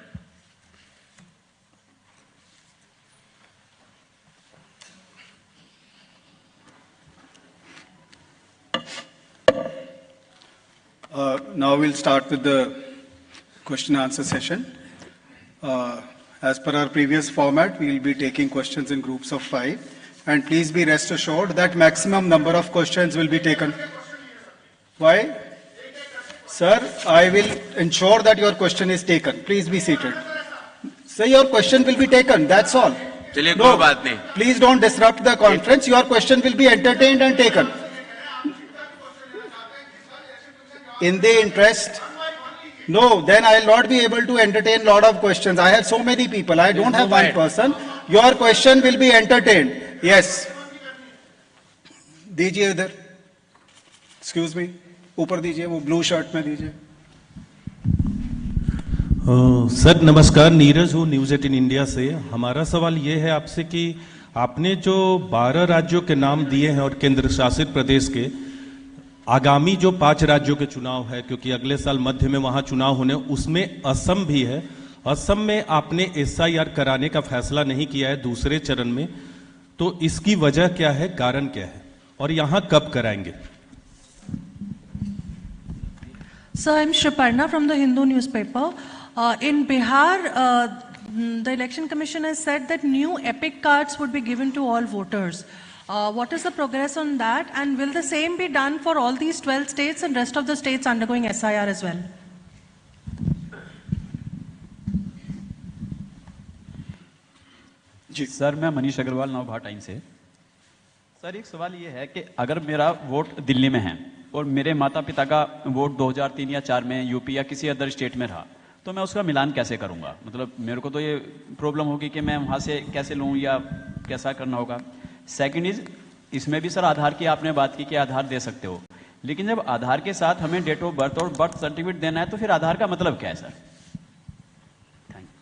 Now we'll start with the question and answer session. As per our previous format, we will be taking questions in groups of 5. And please be rest assured that maximum number of questions will be taken. Why? Sir, I will ensure that your question is taken. Please be seated. Sir, your question will be taken. That's all. चलिए कोई बात नहीं. Please don't disrupt the conference. Your question will be entertained and taken. In the interest. No, then I will not be able to entertain lot of questions. I have so many people. I don't have one person. Your question will be entertained. Yes. दीजिए इधर. Excuse me. ऊपर दीजिए, वो blue shirt में दीजिए. Sir नमस्कार, नीरज हूँ news 18 India से. हमारा सवाल ये है आपसे कि आपने जो 12 राज्यों के नाम दिए हैं और केंद्र शासित प्रदेश के, आगामी जो 5 राज्यों के चुनाव है, क्योंकि अगले साल मध्य में वहां चुनाव होने, उसमें असम भी है. असम में आपने SIR कराने का फैसला नहीं किया है दूसरे चरण में, तो इसकी वजह क्या है, कारण क्या है, और यहां कब कराएंगे? Sir, I'm Shriparna from the Hindu newspaper. In Bihar, the Election Commission has said that new EPIC cards would be given to all voters. What is the progress on that, and will the same be done for all these 12 states and rest of the states undergoing SIR as well? Ji sir, मैं Manish Agarwal Navbharat times से. Sir, एक सवाल ये है कि अगर मेरा vote Delhi में है और मेरे माता पिता का वोट 2003 या 4 में यूपी या किसी अदर स्टेट में रहा, तो मैं उसका मिलान कैसे करूंगा? मतलब मेरे को तो ये प्रॉब्लम होगी कि मैं वहां से कैसे लूं या कैसा करना होगा. सेकंड इज, इसमें भी सर आधार की आपने बात की कि आधार दे सकते हो, लेकिन जब आधार के साथ हमें डेट ऑफ बर्थ और बर्थ सर्टिफिकेट देना है, तो फिर आधार का मतलब क्या है सर? Thank you.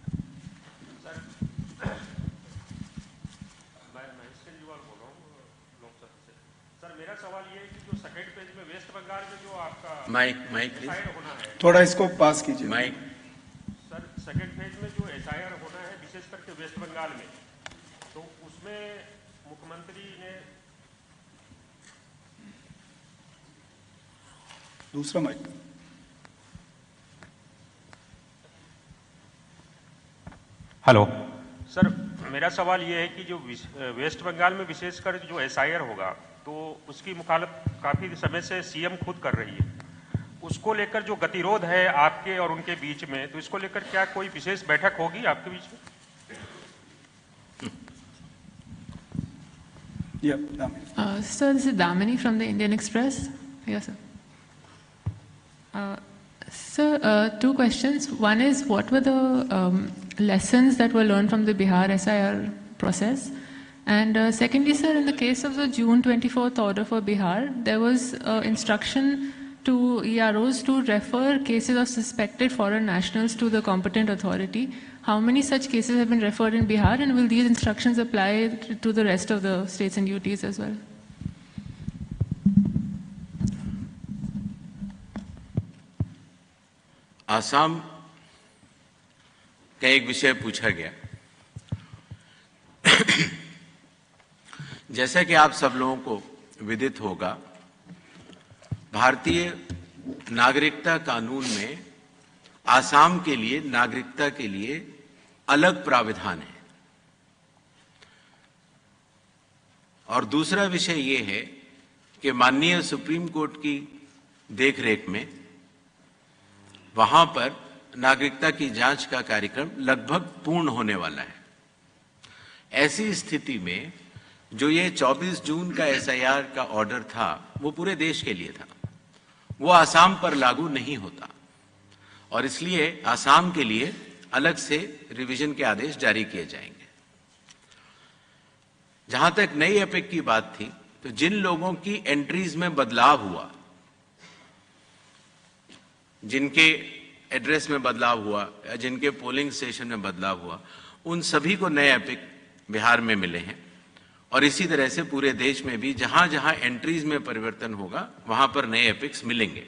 सर, मेरा सवाल ये है कि जो सेकंड पेज में वेस्ट बंगाल में जो आपका माइक प्लीज. होना है, थोड़ा इसको पास कीजिए. माइक. सर सेकंड पेज में जो SIR होना है विशेष करके वेस्ट बंगाल में, तो उसमें मुख्यमंत्री ने दूसरा माइक. हेलो सर, मेरा सवाल ये है कि जो वेस्ट बंगाल में विशेषकर जो SIR होगा, तो उसकी मुखालत काफी समय से CM खुद कर रही है. उसको लेकर जो गतिरोध है आपके और उनके बीच में, तो इसको लेकर क्या कोई विशेष बैठक होगी आपके बीच में? Sir, this is Damini from the Indian Express. Yes, sir. Sir, 2 questions. One is, what were the lessons that were learned from the Bihar SIR process? And secondly, sir, in the case of the June 24th order for Bihar, there was instruction to EROs to refer cases of suspected foreign nationals to the competent authority. How many such cases have been referred in Bihar, and will these instructions apply to the rest of the states and UTs as well? Assam का एक विषय पूछा गया. जैसा कि आप सब लोगों को विदित होगा, भारतीय नागरिकता कानून में आसाम के लिए नागरिकता के लिए अलग प्राविधान है. और दूसरा विषय ये है कि माननीय सुप्रीम कोर्ट की देखरेख में वहां पर नागरिकता की जांच का कार्यक्रम लगभग पूर्ण होने वाला है. ऐसी स्थिति में जो ये 24 जून का SIR का ऑर्डर था, वो पूरे देश के लिए था, वो आसाम पर लागू नहीं होता, और इसलिए आसाम के लिए अलग से रिवीजन के आदेश जारी किए जाएंगे. जहां तक नई एपिक की बात थी, तो जिन लोगों की एंट्रीज में बदलाव हुआ, जिनके एड्रेस में बदलाव हुआ या जिनके पोलिंग स्टेशन में बदलाव हुआ, उन सभी को नए एपिक बिहार में मिले हैं. और इसी तरह से पूरे देश में भी जहां जहां एंट्रीज में परिवर्तन होगा, वहां पर नए एपिक्स मिलेंगे.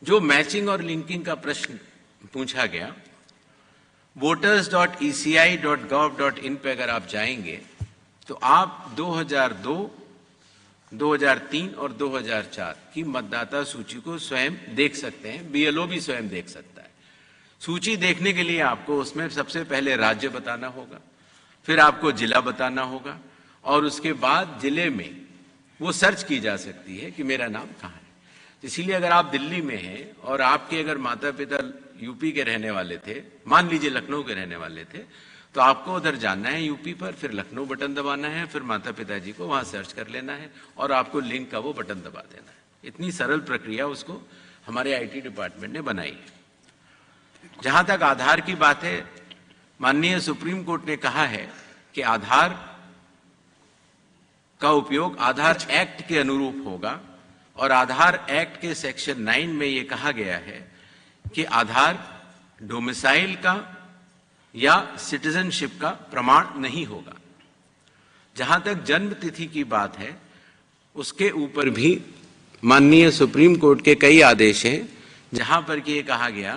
जो मैचिंग और लिंकिंग का प्रश्न पूछा गया, voters.eci.gov.in पे अगर आप जाएंगे तो आप 2002 2003 और 2004 की मतदाता सूची को स्वयं देख सकते हैं, बीएलओ भी स्वयं देख सकता है। सूची देखने के लिए आपको उसमें सबसे पहले राज्य बताना होगा, फिर आपको जिला बताना होगा, और उसके बाद जिले में वो सर्च की जा सकती है कि मेरा नाम कहाँ है। इसीलिए अगर आप दिल्ली में हैं और आपके अगर माता पिता यूपी के रहने वाले थे, मान लीजिए लखनऊ के रहने वाले थे, तो आपको उधर जाना है यूपी पर, फिर लखनऊ बटन दबाना है, फिर माता पिताजी को वहां सर्च कर लेना है और आपको लिंक का वो बटन दबा देना है। इतनी सरल प्रक्रिया उसको हमारे आईटी डिपार्टमेंट ने बनाई है। जहां तक आधार की बात है, माननीय सुप्रीम कोर्ट ने कहा है कि आधार का उपयोग आधार एक्ट के अनुरूप होगा, और आधार एक्ट के सेक्शन 9 में यह कहा गया है कि आधार डोमिसाइल का या सिटीजनशिप का प्रमाण नहीं होगा। जहां तक जन्म तिथि की बात है, उसके ऊपर भी माननीय सुप्रीम कोर्ट के कई आदेश हैं जहां पर कि ये कहा गया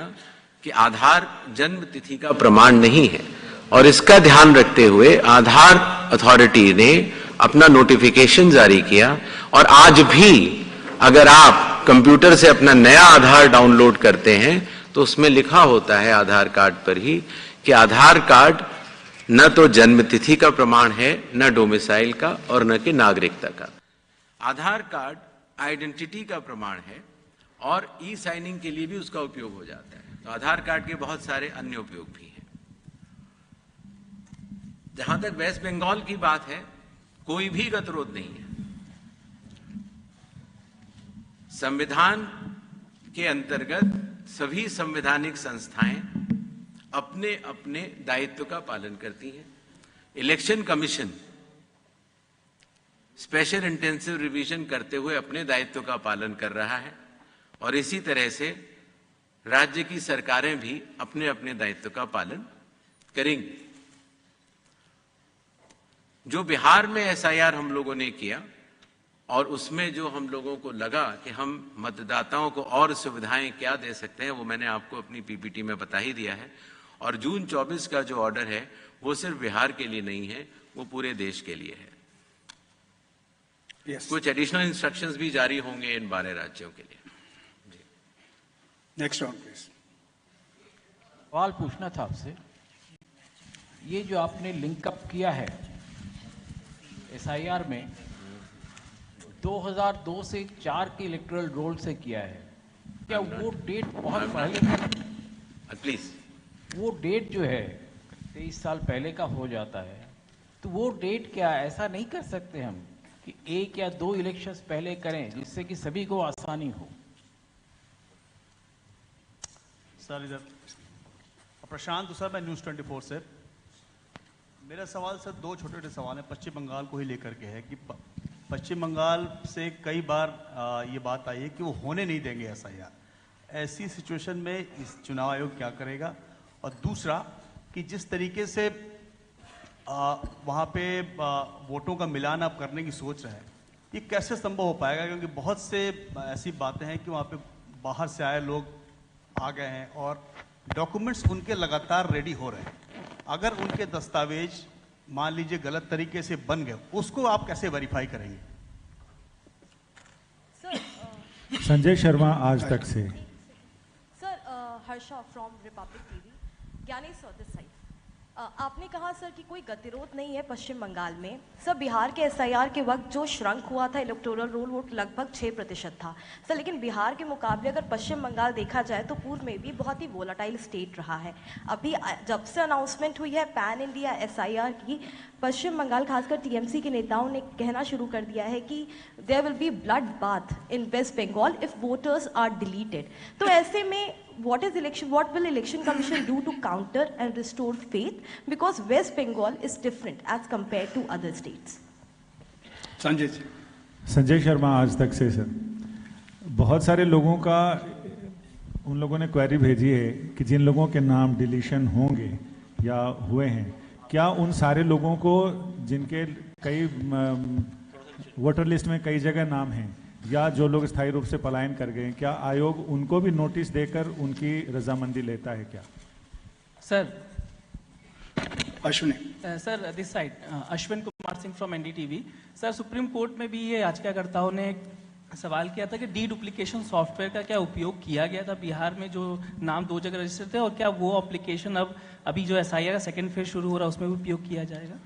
कि आधार जन्म तिथि का प्रमाण नहीं है, और इसका ध्यान रखते हुए आधार अथॉरिटी ने अपना नोटिफिकेशन जारी किया। और आज भी अगर आप कंप्यूटर से अपना नया आधार डाउनलोड करते हैं तो उसमें लिखा होता है आधार कार्ड पर ही कि आधार कार्ड न तो जन्म तिथि का प्रमाण है, न डोमिसाइल का, और न कि नागरिकता का। आधार कार्ड आइडेंटिटी का प्रमाण है और ई साइनिंग के लिए भी उसका उपयोग हो जाता है। तो आधार कार्ड के बहुत सारे अन्य उपयोग भी हैं। जहां तक वेस्ट बंगाल की बात है, कोई भी गतिरोध नहीं है। संविधान के अंतर्गत सभी संवैधानिक संस्थाएं अपने अपने दायित्व का पालन करती हैं। Election commission special intensive revision करते हुए अपने दायित्व का पालन कर रहा है, और इसी तरह से राज्य की सरकारें भी अपने अपने दायित्व का पालन करेंगी। जो बिहार में एसआईआर हम लोगों ने किया, और उसमें जो हम लोगों को लगा कि हम मतदाताओं को और सुविधाएं क्या दे सकते हैं, वो मैंने आपको अपनी पीपीटी में बता ही दिया है। और जून 24 का जो ऑर्डर है वो सिर्फ बिहार के लिए नहीं है, वो पूरे देश के लिए है। कुछ एडिशनल इंस्ट्रक्शंस भी जारी होंगे इन 12 राज्यों के लिए। Next round please. सवाल पूछना था आपसे, ये जो आपने लिंकअप किया है एसआईआर में 2002 से 4 के इलेक्टोरल रोल से किया है, क्या वो डेट बहुत पहले, प्लीज वो डेट जो है 23 साल पहले का हो जाता है, तो वो डेट क्या, ऐसा नहीं कर सकते हम कि 1 या 2 इलेक्शंस पहले करें जिससे कि सभी को आसानी हो? सर इधर प्रशांत सर, मैं न्यूज़ 24 से। मेरा सवाल सर 2 छोटे छोटे सवाल हैं, पश्चिम बंगाल को ही लेकर के है कि पश्चिम बंगाल से कई बार ये बात आई है कि वो होने नहीं देंगे एसआईआर। ऐसी सिचुएशन में इस चुनाव आयोग क्या करेगा? और दूसरा कि जिस तरीके से वहाँ पे वोटों का मिलान आप करने की सोच रहे हैं, ये कैसे संभव हो पाएगा? क्योंकि बहुत से ऐसी बातें हैं कि वहाँ पे बाहर से आए लोग आ गए हैं और डॉक्यूमेंट्स उनके लगातार रेडी हो रहे हैं। अगर उनके दस्तावेज मान लीजिए गलत तरीके से बन गए, उसको आप कैसे वेरीफाई करेंगे? संजय शर्मा, आज तक से। Sir, Harsha from Republic TV. Gyanesh sir this side. आपने कहा सर कि कोई गतिरोध नहीं है पश्चिम बंगाल में। सर, बिहार के एसआईआर के वक्त जो श्रंक हुआ था इलेक्टोरल रोल, वो लगभग 6% था सर। लेकिन बिहार के मुकाबले अगर पश्चिम बंगाल देखा जाए तो पूर्व में भी बहुत ही वोलाटाइल स्टेट रहा है। अभी जब से अनाउंसमेंट हुई है पैन इंडिया एसआईआर की, पश्चिम बंगाल खासकर टीएमसी के नेताओं ने कहना शुरू कर दिया है कि there will be blood bath in West Bengal if voters are deleted. तो ऐसे में what will election commission do to counter and restore faith, because West Bengal is different as compared to other states? Sanjay Sharma, Aaj Tak से। Sir, बहुत सारे लोगों का, उन लोगों ने क्वेरी भेजी है कि जिन लोगों के नाम डिलीशन होंगे या हुए हैं, क्या उन सारे लोगों को जिनके कई वोटर लिस्ट में कई जगह नाम हैं या जो लोग स्थायी रूप से पलायन कर गए, क्या आयोग उनको भी नोटिस देकर उनकी रजामंदी लेता है क्या? Sir Ashwini sir this side, Ashwin Kumar Kumar Singh from NDTV. Sir, supreme court में भी ये याचिकाकर्ताओं ने एक सवाल किया था कि डी डुप्लीकेशन सॉफ्टवेयर का क्या उपयोग किया गया था बिहार में, जो नाम 2 जगह रजिस्टर्ड थे, और क्या वो एप्लीकेशन अभी जो एसआईआर का सेकंड फेज शुरू हो रहा है उसमें भी उपयोग किया जाएगा?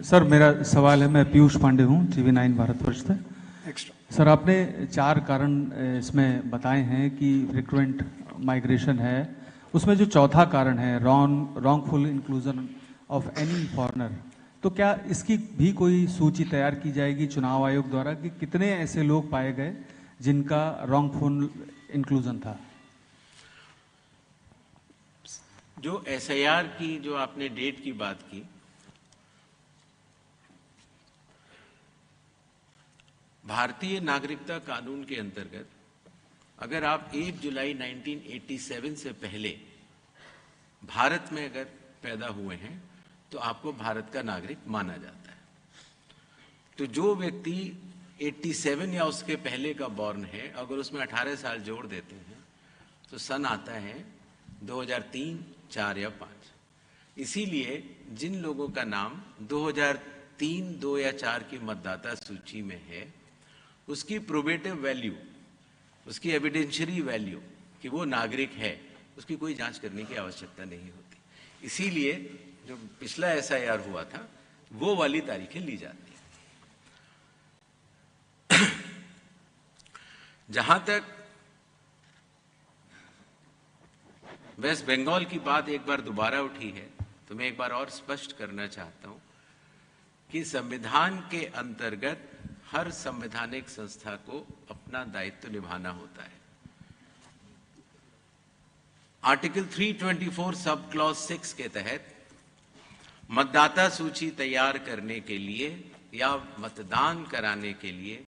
सर मेरा सवाल है, मैं पीयूष पांडे हूँ, TV9 भारतवर्ष से। सर, आपने 4 कारण इसमें बताए हैं कि फ्रिक्वेंट माइग्रेशन है, उसमें जो चौथा कारण है wrongful inclusion of any foreigner, तो क्या इसकी भी कोई सूची तैयार की जाएगी चुनाव आयोग द्वारा कि कितने ऐसे लोग पाए गए जिनका रॉन्गफुल इंक्लूजन था? जो एसआईआर की जो आपने डेट की बात की, भारतीय नागरिकता कानून के अंतर्गत अगर आप 1 जुलाई 1987 से पहले भारत में अगर पैदा हुए हैं तो आपको भारत का नागरिक माना जाता है। तो जो व्यक्ति 87 या उसके पहले का बॉर्न है, अगर उसमें 18 साल जोड़ देते हैं तो सन आता है 2003, 4 या 5। इसीलिए जिन लोगों का नाम 2003, 2 या 4 की मतदाता सूची में है, उसकी प्रोबेटिव वैल्यू, उसकी एविडेंशियरी वैल्यू कि वो नागरिक है, उसकी कोई जांच करने की आवश्यकता नहीं होती। इसीलिए जो पिछला एसआईआर हुआ था वो वाली तारीखें ली जाती हैं। जहां तक वेस्ट बंगाल की बात एक बार दोबारा उठी है, तो मैं एक बार और स्पष्ट करना चाहता हूं कि संविधान के अंतर्गत हर संवैधानिक संस्था को अपना दायित्व निभाना होता है। आर्टिकल 324 सब क्लॉज 6 के तहत मतदाता सूची तैयार करने के लिए या मतदान कराने के लिए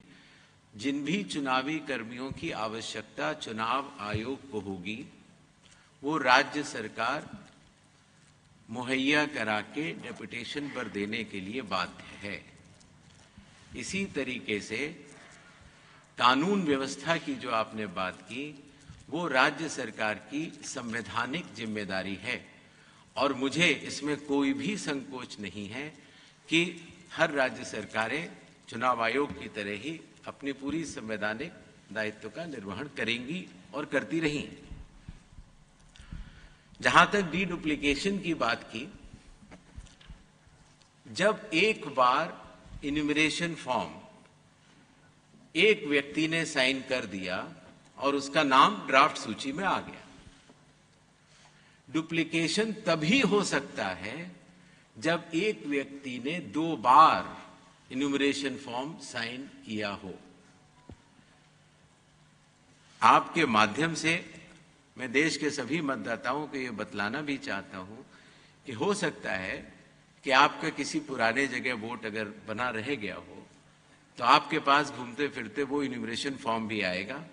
जिन भी चुनावी कर्मियों की आवश्यकता चुनाव आयोग को होगी, वो राज्य सरकार मुहैया करा के डेपुटेशन पर देने के लिए बाध्य है। इसी तरीके से कानून व्यवस्था की जो आपने बात की, वो राज्य सरकार की संवैधानिक जिम्मेदारी है और मुझे इसमें कोई भी संकोच नहीं है कि हर राज्य सरकारें चुनाव आयोग की तरह ही अपनी पूरी संवैधानिक दायित्व का निर्वहन करेंगी और करती रही। जहां तक डी डुप्लीकेशन की बात की, जब एक बार इन्यूमरेशन फॉर्म एक व्यक्ति ने साइन कर दिया और उसका नाम ड्राफ्ट सूची में आ गया, डुप्लीकेशन तभी हो सकता है जब एक व्यक्ति ने 2 बार इन्यूमरेशन फॉर्म साइन किया हो। आपके माध्यम से मैं देश के सभी मतदाताओं को यह बतलाना भी चाहता हूं कि हो सकता है कि आपका किसी पुराने जगह वोट अगर बना रह गया हो तो आपके पास घूमते फिरते वो इन्यूमरेशन फॉर्म भी आएगा,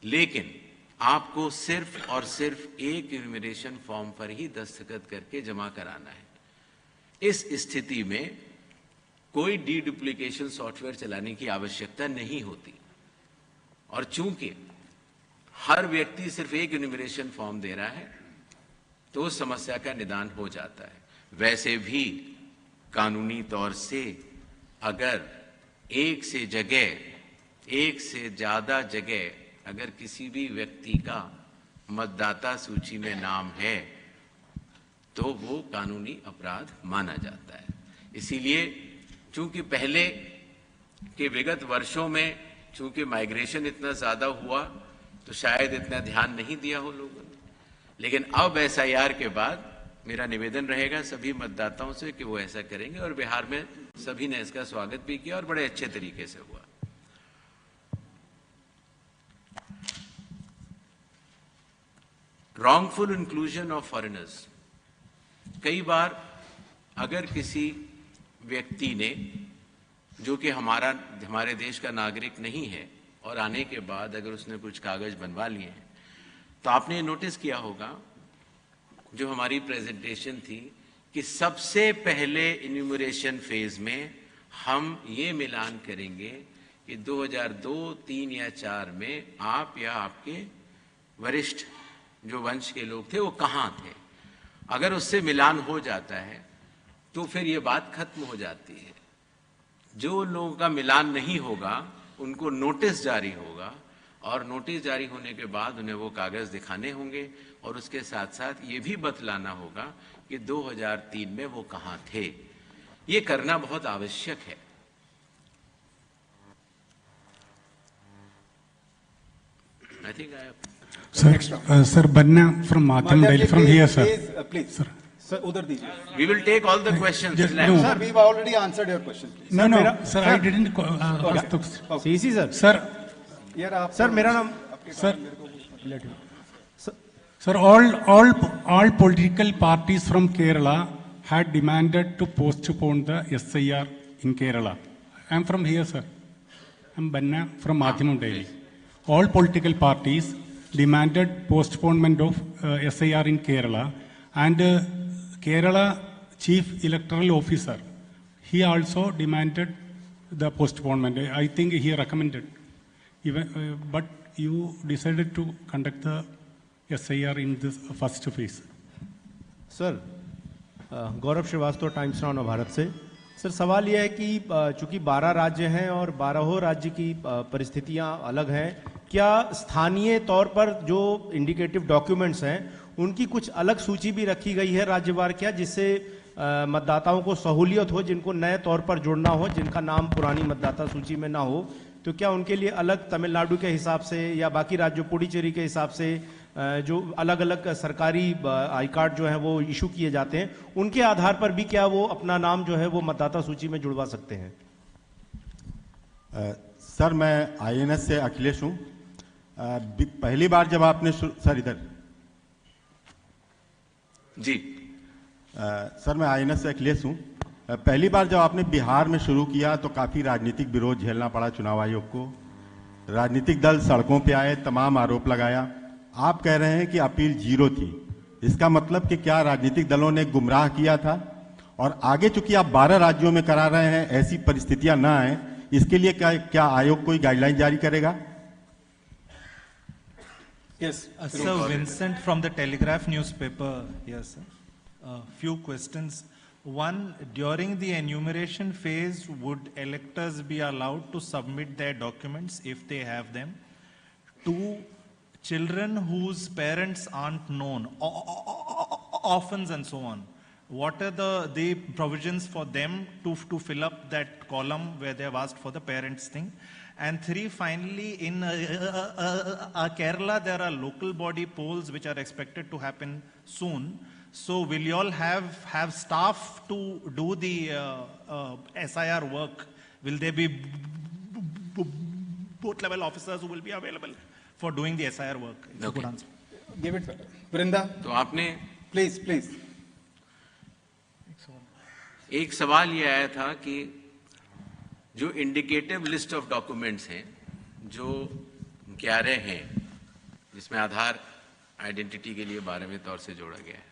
लेकिन आपको सिर्फ और सिर्फ एक इन्यूमरेशन फॉर्म पर ही दस्तखत करके जमा कराना है। इस स्थिति में कोई डी डुप्लीकेशन सॉफ्टवेयर चलाने की आवश्यकता नहीं होती और चूंकि हर व्यक्ति सिर्फ एक इन्यूमरेशन फॉर्म दे रहा है तो उस समस्या का निदान हो जाता है। वैसे भी कानूनी तौर से अगर एक से ज्यादा जगह अगर किसी भी व्यक्ति का मतदाता सूची में नाम है तो वो कानूनी अपराध माना जाता है। इसीलिए चूंकि पहले के विगत वर्षों में चूंकि माइग्रेशन इतना ज्यादा हुआ तो शायद इतना ध्यान नहीं दिया हो लोगों ने, लेकिन अब एसआईआर के बाद मेरा निवेदन रहेगा सभी मतदाताओं से कि वो ऐसा करेंगे और बिहार में सभी ने इसका स्वागत भी किया और बड़े अच्छे तरीके से हुआ। रॉन्गफुल इंक्लूजन ऑफ फॉरेनर्स, कई बार अगर किसी व्यक्ति ने जो कि हमारे देश का नागरिक नहीं है और आने के बाद अगर उसने कुछ कागज बनवा लिए हैं तो आपने नोटिस किया होगा जो हमारी प्रेजेंटेशन थी कि सबसे पहले इन्यूमरेशन फेज में हम ये मिलान करेंगे कि 2002, 3 या 4 में आप या आपके वरिष्ठ जो वंश के लोग थे वो कहाँ थे। अगर उससे मिलान हो जाता है तो फिर ये बात खत्म हो जाती है। जो लोगों का मिलान नहीं होगा उनको नोटिस जारी होगा, और नोटिस जारी होने के बाद उन्हें वो कागज दिखाने होंगे, और उसके साथ साथ ये भी बतलाना होगा कि 2003 में वो कहाँ थे। ये करना बहुत आवश्यक है। I think I have... Sir, Banna from Matham Delhi, from here, sir. Please, Sir. Sir, udhar dijiye. We will take all the questions. No. Sir, we've already answered your question. Please. No, sir, I didn't ask the... CC, sir. Sir, यार आप sir मेरा नाम sir, all political parties from Kerala had demanded to postpone the SIR in Kerala. I am from here, sir. I am Banna from Madhyamam Delhi. All political parties demanded postponement of SIR in Kerala, and Kerala Chief Electoral Officer, he also demanded the postponement. I think he recommended. Even, but you decided to conduct the SIR in this first phase. Sir Gaurav Shrivastava, Times Now Bharat से। Sir सवाल यह है कि चूंकि 12 राज्य हैं और 12 राज्य की परिस्थितियां अलग हैं, क्या स्थानीय तौर पर जो इंडिकेटिव डॉक्यूमेंट्स हैं उनकी कुछ अलग सूची भी रखी गई है राज्यवार क्या, जिससे मतदाताओं को सहूलियत हो, जिनको नए तौर पर जुड़ना हो, जिनका नाम पुरानी मतदाता सूची में ना हो, तो क्या उनके लिए अलग तमिलनाडु के हिसाब से या बाकी राज्यों पुडुचेरी के हिसाब से जो अलग अलग सरकारी आई कार्ड जो है वो इशू किए जाते हैं, उनके आधार पर भी क्या वो अपना नाम जो है वो मतदाता सूची में जुड़वा सकते हैं? सर मैं INS से अखिलेश हूँ। पहली बार जब आपने सर इधर जी सर मैं INS से अखिलेश हूँ। पहली बार जब आपने बिहार में शुरू किया तो काफ़ी राजनीतिक विरोध झेलना पड़ा चुनाव आयोग को। राजनीतिक दल सड़कों पे आए, तमाम आरोप लगाया। आप कह रहे हैं कि अपील 0 थी, इसका मतलब कि क्या राजनीतिक दलों ने गुमराह किया था? और आगे चूंकि आप 12 राज्यों में करा रहे हैं, ऐसी परिस्थितियां ना आए, इसके लिए क्या आयोग कोई गाइडलाइन जारी करेगा? Yes, Sir Vincent from the Telegraph newspaper here, sir. Few questions. One, during the enumeration phase, would electors be allowed to submit their documents if they have them? Two, children whose parents aren't known, orphans and so on, what are the provisions for them to fill up that column where they have asked for the parents thing? And three, finally, in Kerala, there are local body polls which are expected to happen soon. So will you all have staff to do the SIR work? Will there be both level officers who will be available for doing the SIR work? If you could answer. Give it, Vrinda. तो आपने Please. एक सवाल ये आया था कि जो indicative list of documents हैं, जो 11 हैं, जिसमें आधार आइडेंटिटी के लिए 12वें तौर से जोड़ा गया है,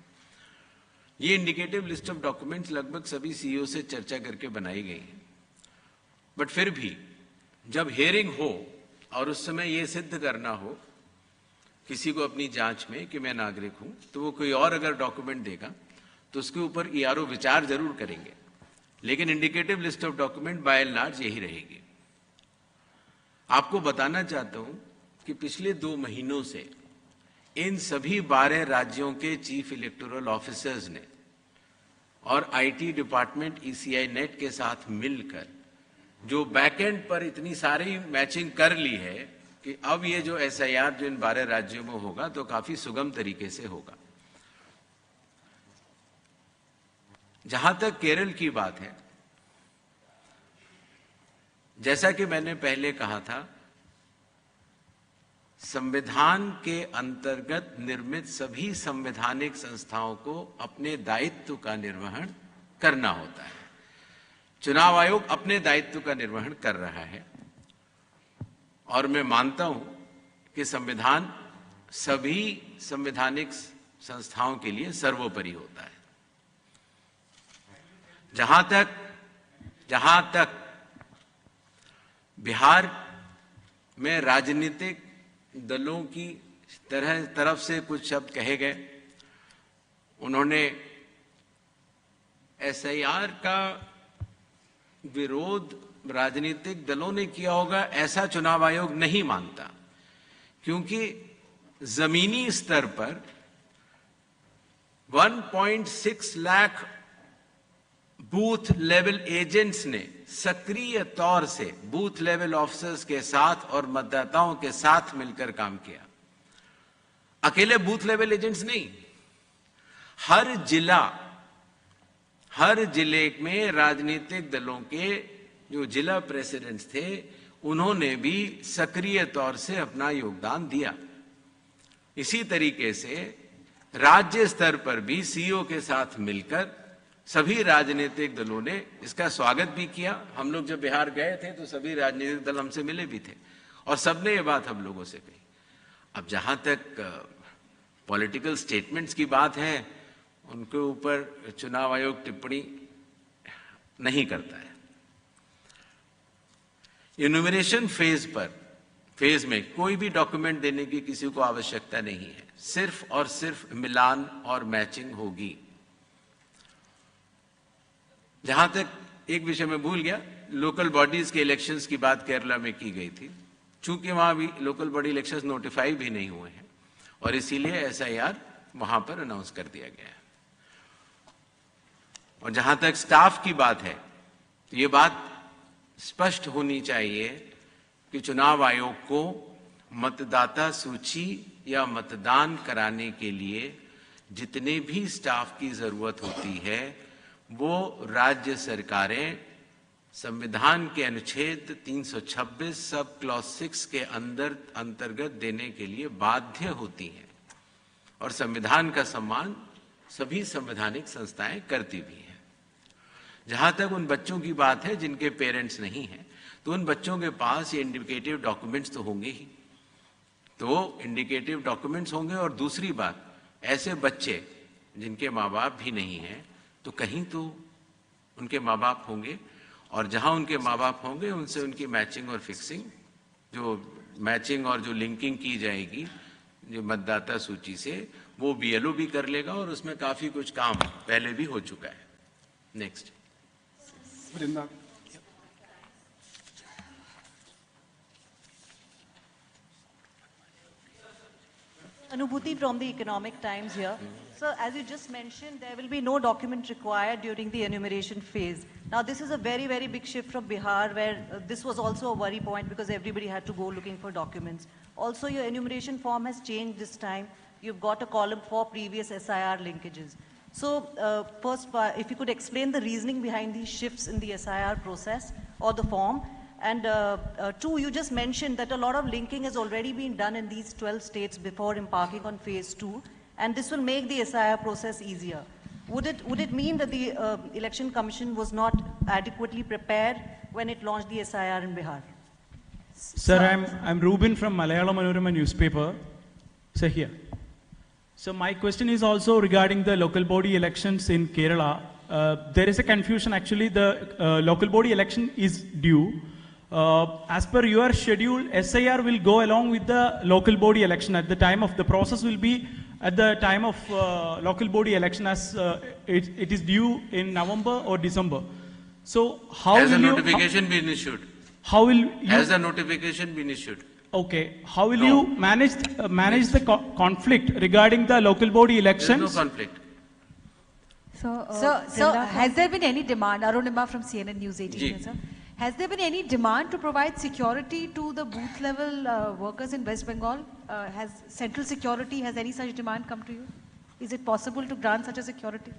ये इंडिकेटिव लिस्ट ऑफ डॉक्यूमेंट्स लगभग सभी सीईओ से चर्चा करके बनाई गई हैं। बट फिर भी जब हियरिंग हो और उस समय ये सिद्ध करना हो किसी को अपनी जांच में कि मैं नागरिक हूं, तो वो कोई और अगर डॉक्यूमेंट देगा तो उसके ऊपर ईआरओ विचार जरूर करेंगे, लेकिन indicative list of document bye and large यही रहेगी। आपको बताना चाहता हूं कि पिछले 2 महीनों से इन सभी 12 राज्यों के चीफ इलेक्टोरल ऑफिसर्स ने और आईटी डिपार्टमेंट ECI नेट के साथ मिलकर जो बैकएंड पर इतनी सारी मैचिंग कर ली है कि अब ये जो SIR जो इन 12 राज्यों में होगा तो काफी सुगम तरीके से होगा। जहां तक केरल की बात है, जैसा कि मैंने पहले कहा था, संविधान के अंतर्गत निर्मित सभी संवैधानिक संस्थाओं को अपने दायित्व का निर्वहन करना होता है। चुनाव आयोग अपने दायित्व का निर्वहन कर रहा है और मैं मानता हूं कि संविधान सभी संवैधानिक संस्थाओं के लिए सर्वोपरि होता है। जहां तक बिहार में राजनीतिक दलों की तरफ से कुछ शब्द कहे गए, उन्होंने एसआईआर का विरोध राजनीतिक दलों ने किया होगा, ऐसा चुनाव आयोग नहीं मानता, क्योंकि जमीनी स्तर पर 1.6 लाख बूथ लेवल एजेंट्स ने सक्रिय तौर से बूथ लेवल ऑफिसर्स के साथ और मतदाताओं के साथ मिलकर काम किया। अकेले बूथ लेवल एजेंट्स नहीं, हर जिले में राजनीतिक दलों के जो जिला प्रेसिडेंट्स थे, उन्होंने भी सक्रिय तौर से अपना योगदान दिया। इसी तरीके से राज्य स्तर पर भी सीईओ के साथ मिलकर सभी राजनीतिक दलों ने इसका स्वागत भी किया। हम लोग जब बिहार गए थे तो सभी राजनीतिक दल हमसे मिले भी थे और सबने ये बात हम लोगों से कही। अब जहां तक पॉलिटिकल स्टेटमेंट्स की बात है, उनके ऊपर चुनाव आयोग टिप्पणी नहीं करता है। इन्यूमरेशन फेज में कोई भी डॉक्यूमेंट देने की किसी को आवश्यकता नहीं है, सिर्फ और सिर्फ मिलान और मैचिंग होगी। जहां तक एक विषय में भूल गया, लोकल बॉडीज के इलेक्शंस की बात केरला में की गई थी, चूंकि वहां भी लोकल बॉडी इलेक्शंस नोटिफाई भी नहीं हुए हैं और इसीलिए एसआईआर वहां पर अनाउंस कर दिया गया है। और जहां तक स्टाफ की बात है, तो ये बात स्पष्ट होनी चाहिए कि चुनाव आयोग को मतदाता सूची या मतदान कराने के लिए जितने भी स्टाफ की जरूरत होती है, वो राज्य सरकारें संविधान के अनुच्छेद 326 सब क्लॉज 6 के अंतर्गत देने के लिए बाध्य होती हैं और संविधान का सम्मान सभी संवैधानिक संस्थाएं करती भी हैं। जहां तक उन बच्चों की बात है जिनके पेरेंट्स नहीं हैं, तो उन बच्चों के पास ये इंडिकेटिव डॉक्यूमेंट्स तो होंगे ही, तो इंडिकेटिव डॉक्यूमेंट्स होंगे। और दूसरी बात, ऐसे बच्चे जिनके माँ बाप भी नहीं हैं, तो कहीं तो उनके माँ बाप होंगे और जहां उनके माँ बाप होंगे उनसे उनकी मैचिंग और फिक्सिंग, जो मैचिंग और जो लिंकिंग की जाएगी जो मतदाता सूची से, वो बीएलओ भी कर लेगा और उसमें काफी कुछ काम पहले भी हो चुका है। Next Vrinda. Anubhuti from the Economic Times here. So as you just mentioned, there will be no document required during the enumeration phase. Now this is a very, very big shift from Bihar, where this was also a worry point because everybody had to go looking for documents. Also your enumeration form has changed this time. You've got a column for previous SIR linkages. So first, if you could explain the reasoning behind these shifts in the SIR process or the form. And two, you just mentioned that a lot of linking has already been done in these 12 states before embarking on phase 2, and this will make the SIR process easier. Would it mean that the Election Commission was not adequately prepared when it launched the SIR in Bihar? Sir, I'm Ruben from Malayalam Manorama newspaper. So here. So my question is also regarding the local body elections in Kerala. There is a confusion. Actually, the local body election is due. As per your schedule, SIR will go along with the local body election at the time of the process will be at the time of local body election, as it is due in November or December. So how has will the notification been issued? How will you, has the notification been issued? Okay. How will you manage the conflict regarding the local body elections? There is no conflict. So has there been any demand? Arunima from CNN News 18, sir. Has there been any demand to provide security to the booth level workers in West Bengal? Has central security, has any such demand come to you? Is it possible to grant such a security?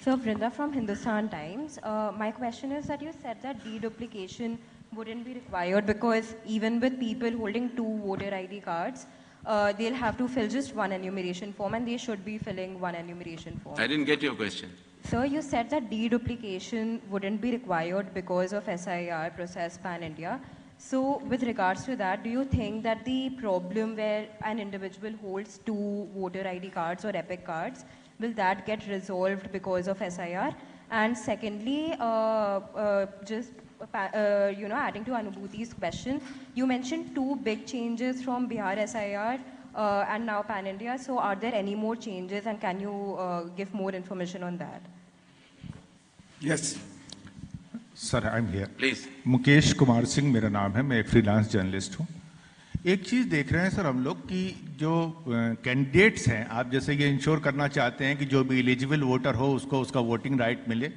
So Vrinda from Hindustan Times, my question is that you said that deduplication wouldn't be required because even with people holding 2 voter ID cards, they'll have to fill just one enumeration form and they should be filling one enumeration form. I didn't get your question. So you said that deduplication wouldn't be required because of SIR process pan-India. So with regards to that, do you think that the problem where an individual holds 2 voter ID cards or EPIC cards, will that get resolved because of SIR? And secondly, adding to Anubhuti's question, you mentioned 2 big changes from Bihar SIR and now pan-India. So are there any more changes and can you give more information on that? Yes sir, I am here please. Mukesh Kumar Singh मेरा नाम है, मैं एक freelance journalist हूँ। एक चीज़ देख रहे हैं सर हम लोग कि जो कैंडिडेट्स हैं, आप जैसे ये इंश्योर करना चाहते हैं कि जो भी एलिजिबल वोटर हो उसको उसका वोटिंग राइट मिले,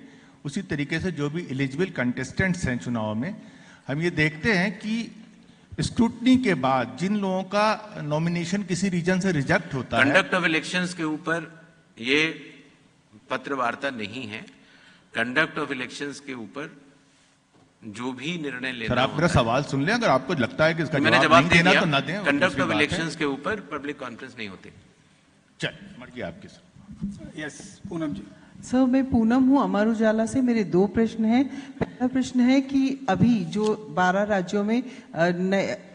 उसी तरीके से जो भी एलिजिबल कंटेस्टेंट्स हैं चुनाव में, हम ये देखते हैं कि स्क्रूटनी के बाद जिन लोगों का नॉमिनेशन किसी रीजन से रिजेक्ट होता है। कंडक्ट ऑफ इलेक्शंस के ऊपर ये पत्र वार्ता नहीं है। कंडक्ट ऑफ इलेक्शंस के ऊपर जो भी निर्णय लेना सर, आप मेरा सवाल सुन लें, अगर आपको लगता है कि इसका मैंने जवाब नहीं दे देना दिया। तो ना दें। कंडक्ट ऑफ इलेक्शंस के ऊपर पब्लिक कॉन्फ्रेंस नहीं होती। चल, मर्जी आपकी सर। यस पूनम जी। सर, मैं पूनम हूँ अमर उजाला से। मेरे 2 प्रश्न हैं। पहला प्रश्न है कि अभी जो 12 राज्यों में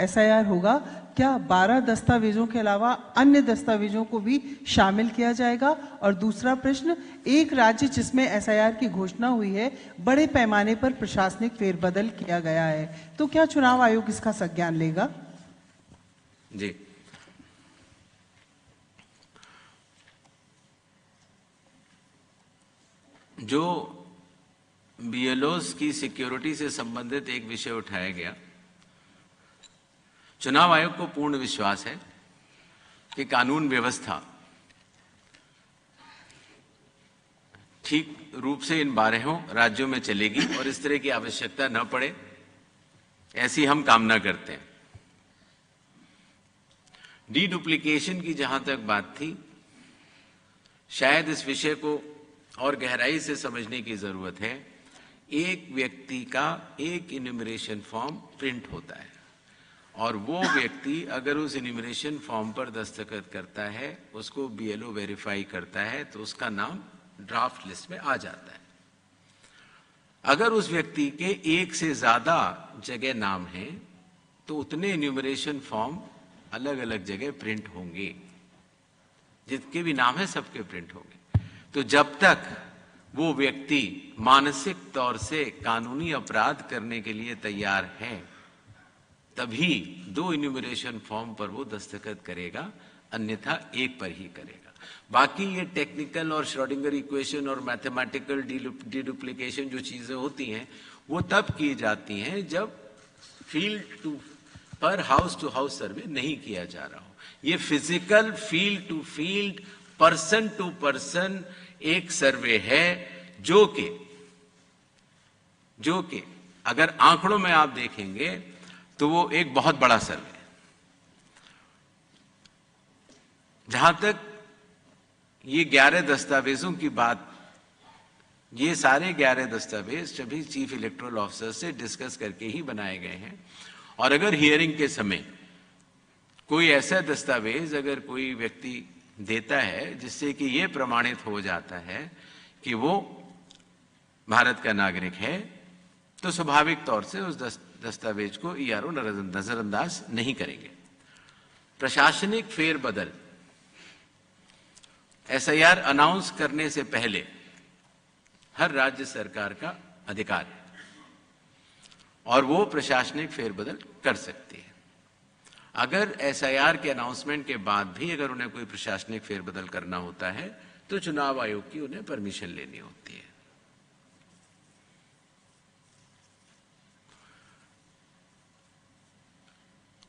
SIR होगा, क्या 12 दस्तावेजों के अलावा अन्य दस्तावेजों को भी शामिल किया जाएगा? और दूसरा प्रश्न, एक राज्य जिसमें SIR की घोषणा हुई है, बड़े पैमाने पर प्रशासनिक फेरबदल किया गया है, तो क्या चुनाव आयोग इसका संज्ञान लेगा? जी, जो BLOs की सिक्योरिटी से संबंधित एक विषय उठाया गया, चुनाव आयोग को पूर्ण विश्वास है कि कानून व्यवस्था ठीक रूप से इन 12 राज्यों में चलेगी और इस तरह की आवश्यकता न पड़े, ऐसी हम कामना करते हैं। डीडुप्लीकेशन की जहां तक बात थी, शायद इस विषय को और गहराई से समझने की जरूरत है। एक व्यक्ति का एक इन्यूमरेशन फॉर्म प्रिंट होता है और वो व्यक्ति अगर उस इन्यूमरेशन फॉर्म पर दस्तखत करता है, उसको BLO वेरीफाई करता है, तो उसका नाम ड्राफ्ट लिस्ट में आ जाता है। अगर उस व्यक्ति के एक से ज्यादा जगह नाम है तो उतने इन्यूमरेशन फॉर्म अलग अलग जगह प्रिंट होंगे। जितने भी नाम है सबके प्रिंट होंगे। तो जब तक वो व्यक्ति मानसिक तौर से कानूनी अपराध करने के लिए तैयार है, तभी 2 इन्यूमरेशन फॉर्म पर वो दस्तखत करेगा, अन्यथा एक पर ही करेगा। बाकी ये टेक्निकल और श्रोडिंगर इक्वेशन और मैथमेटिकल डीडुप्लीकेशन जो चीजें होती हैं, वो तब की जाती हैं जब फील्ड टू पर हाउस टू हाउस सर्वे नहीं किया जा रहा हो। ये physical field to field, person to person एक सर्वे है जो कि अगर आंकड़ों में आप देखेंगे तो वो एक बहुत बड़ा सर्वे है। जहां तक ये 11 दस्तावेजों की बात, ये सारे 11 दस्तावेज सभी चीफ इलेक्टोरल ऑफिसर से डिस्कस करके ही बनाए गए हैं। और अगर हियरिंग के समय कोई ऐसा दस्तावेज अगर कोई व्यक्ति देता है जिससे कि ये प्रमाणित हो जाता है कि वो भारत का नागरिक है, तो स्वाभाविक तौर से उस दस्तावेज को ERO नजरअंदाज नहीं करेंगे। प्रशासनिक फेरबदल SIR अनाउंस करने से पहले हर राज्य सरकार का अधिकार है और वो प्रशासनिक फेरबदल कर सकती है। अगर SIR के अनाउंसमेंट के बाद भी अगर उन्हें कोई प्रशासनिक फेरबदल करना होता है तो चुनाव आयोग की उन्हें परमिशन लेनी होती है।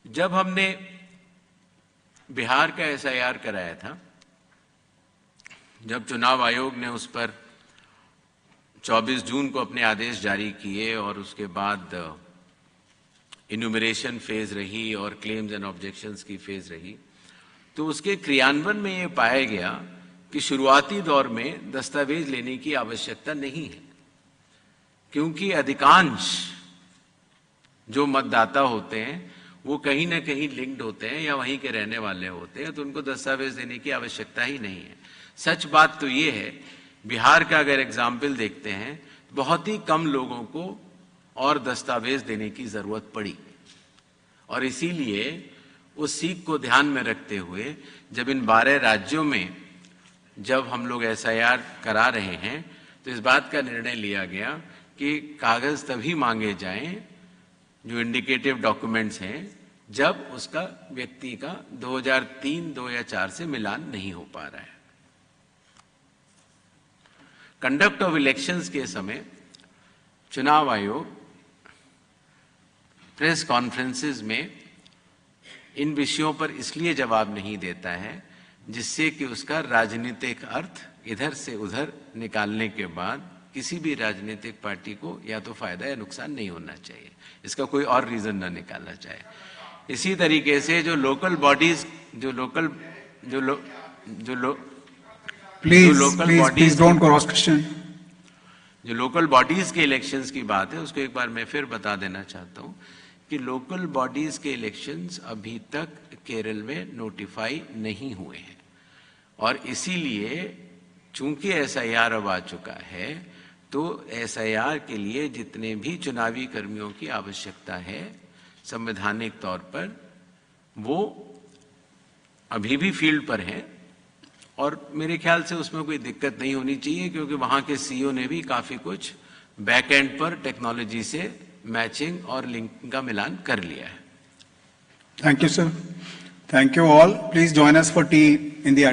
जब हमने बिहार का SIR कराया था, जब चुनाव आयोग ने उस पर 24 जून को अपने आदेश जारी किए और उसके बाद इन्यूमरेशन फेज रही और क्लेम्स एंड ऑब्जेक्शंस की फेज रही, तो उसके क्रियान्वयन में ये पाया गया कि शुरुआती दौर में दस्तावेज लेने की आवश्यकता नहीं है, क्योंकि अधिकांश जो मतदाता होते हैं वो कहीं ना कहीं लिंक्ड होते हैं या वहीं के रहने वाले होते हैं, तो उनको दस्तावेज देने की आवश्यकता ही नहीं है। सच बात तो ये है, बिहार का अगर एग्जाम्पल देखते हैं, बहुत ही कम लोगों को और दस्तावेज देने की जरूरत पड़ी और इसीलिए उस सीख को ध्यान में रखते हुए जब इन 12 राज्यों में जब हम लोग SIR करा रहे हैं तो इस बात का निर्णय लिया गया कि कागज तभी मांगे जाएं जो इंडिकेटिव डॉक्यूमेंट्स हैं जब उसका व्यक्ति का 2003, 2004 से मिलान नहीं हो पा रहा है। कंडक्ट ऑफ इलेक्शंस के समय चुनाव आयोग प्रेस कॉन्फ्रेंसेस में इन विषयों पर इसलिए जवाब नहीं देता है जिससे कि उसका राजनीतिक अर्थ इधर से उधर निकालने के बाद किसी भी राजनीतिक पार्टी को या तो फायदा या नुकसान नहीं होना चाहिए, इसका कोई और रीजन ना निकालना चाहिए। इसी तरीके से जो local bodies please don't cross question. जो लोकल बॉडीज के इलेक्शंस की बात है उसको एक बार मैं फिर बता देना चाहता हूं कि लोकल बॉडीज के इलेक्शंस अभी तक केरल में नोटिफाई नहीं हुए हैं और इसीलिए चूंकि एसआईआर अब आ चुका है तो एसआईआर के लिए जितने भी चुनावी कर्मियों की आवश्यकता है संवैधानिक तौर पर वो अभी भी फील्ड पर हैं और मेरे ख्याल से उसमें कोई दिक्कत नहीं होनी चाहिए क्योंकि वहां के सीईओ ने भी काफी कुछ बैक एंड पर टेक्नोलॉजी से मैचिंग और लिंक का मिलान कर लिया है। Thank you, sir. Thank you all. Please join us for tea in the